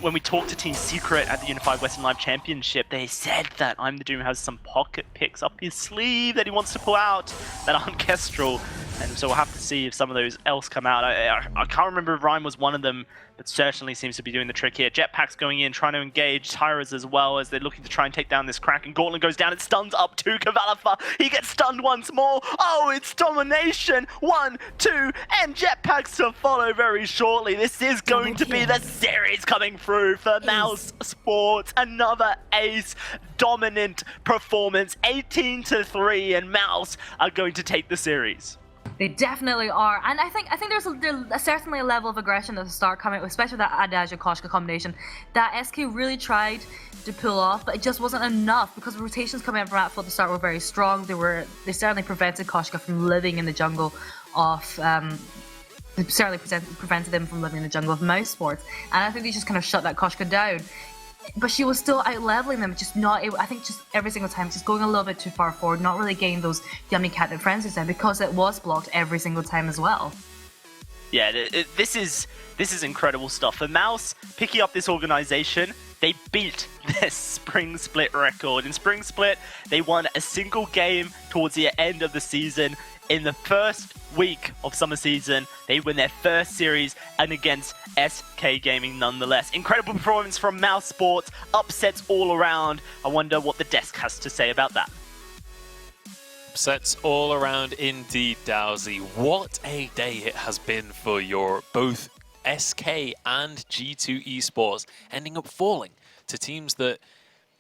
when we talked to Team Secret at the Unified Western Live Championship, they said that I'm the Doom has some pocket picks up his sleeve that he wants to pull out that aren't Kestrel. And so we'll have to see if some of those else come out. I can't remember if Rhyme was one of them, but certainly seems to be doing the trick here. Jetpack's going in, trying to engage Tyra's as well as they're looking to try and take down this Kraken. Gauntlet goes down, it stuns up to Kvalifar. He gets stunned once more. Oh, it's domination. 1, 2, and Jetpacks to follow very shortly. This is going to be the series coming through for Mousesports. Another ace dominant performance. 18-3, and Mouse are going to take the series. They definitely are, and I think there's certainly a level of aggression at the start coming, especially with that Adagio Koshka combination that SK really tried to pull off, but it just wasn't enough because the rotations coming in from Atful at the start were very strong. They certainly prevented Koshka from living in the jungle of they certainly prevented them from living in the jungle of Mousesports, and I think they just kind of shut that Koshka down. But she was still out-leveling them, just not able, I think just every single time, just going a little bit too far forward, not really getting those yummy catnip frenzies down because it was blocked every single time as well. Yeah, this is incredible stuff. For Mouse picking up this organization, they beat their Spring Split record. In Spring Split, they won a single game towards the end of the season. In the first week of summer season, they win their first series and against SK Gaming nonetheless. Incredible performance from Mousesports, upsets all around. I wonder what the desk has to say about that. Upsets all around indeed, Dowsy. What a day it has been for your both SK and G2 Esports, ending up falling to teams that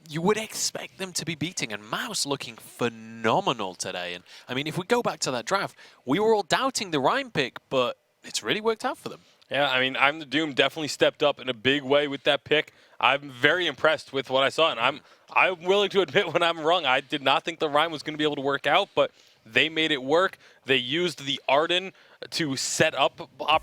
you would expect them to be beating, and Mouse looking phenomenal today. And I mean, if we go back to that draft, we were all doubting the Rhyme pick, but it's really worked out for them. Yeah, I mean, I'm the Doom definitely stepped up in a big way with that pick. I'm very impressed with what I saw, and I'm willing to admit when I'm wrong. I did not think the Rhyme was going to be able to work out, but they made it work. They used the Arden to set up opportunities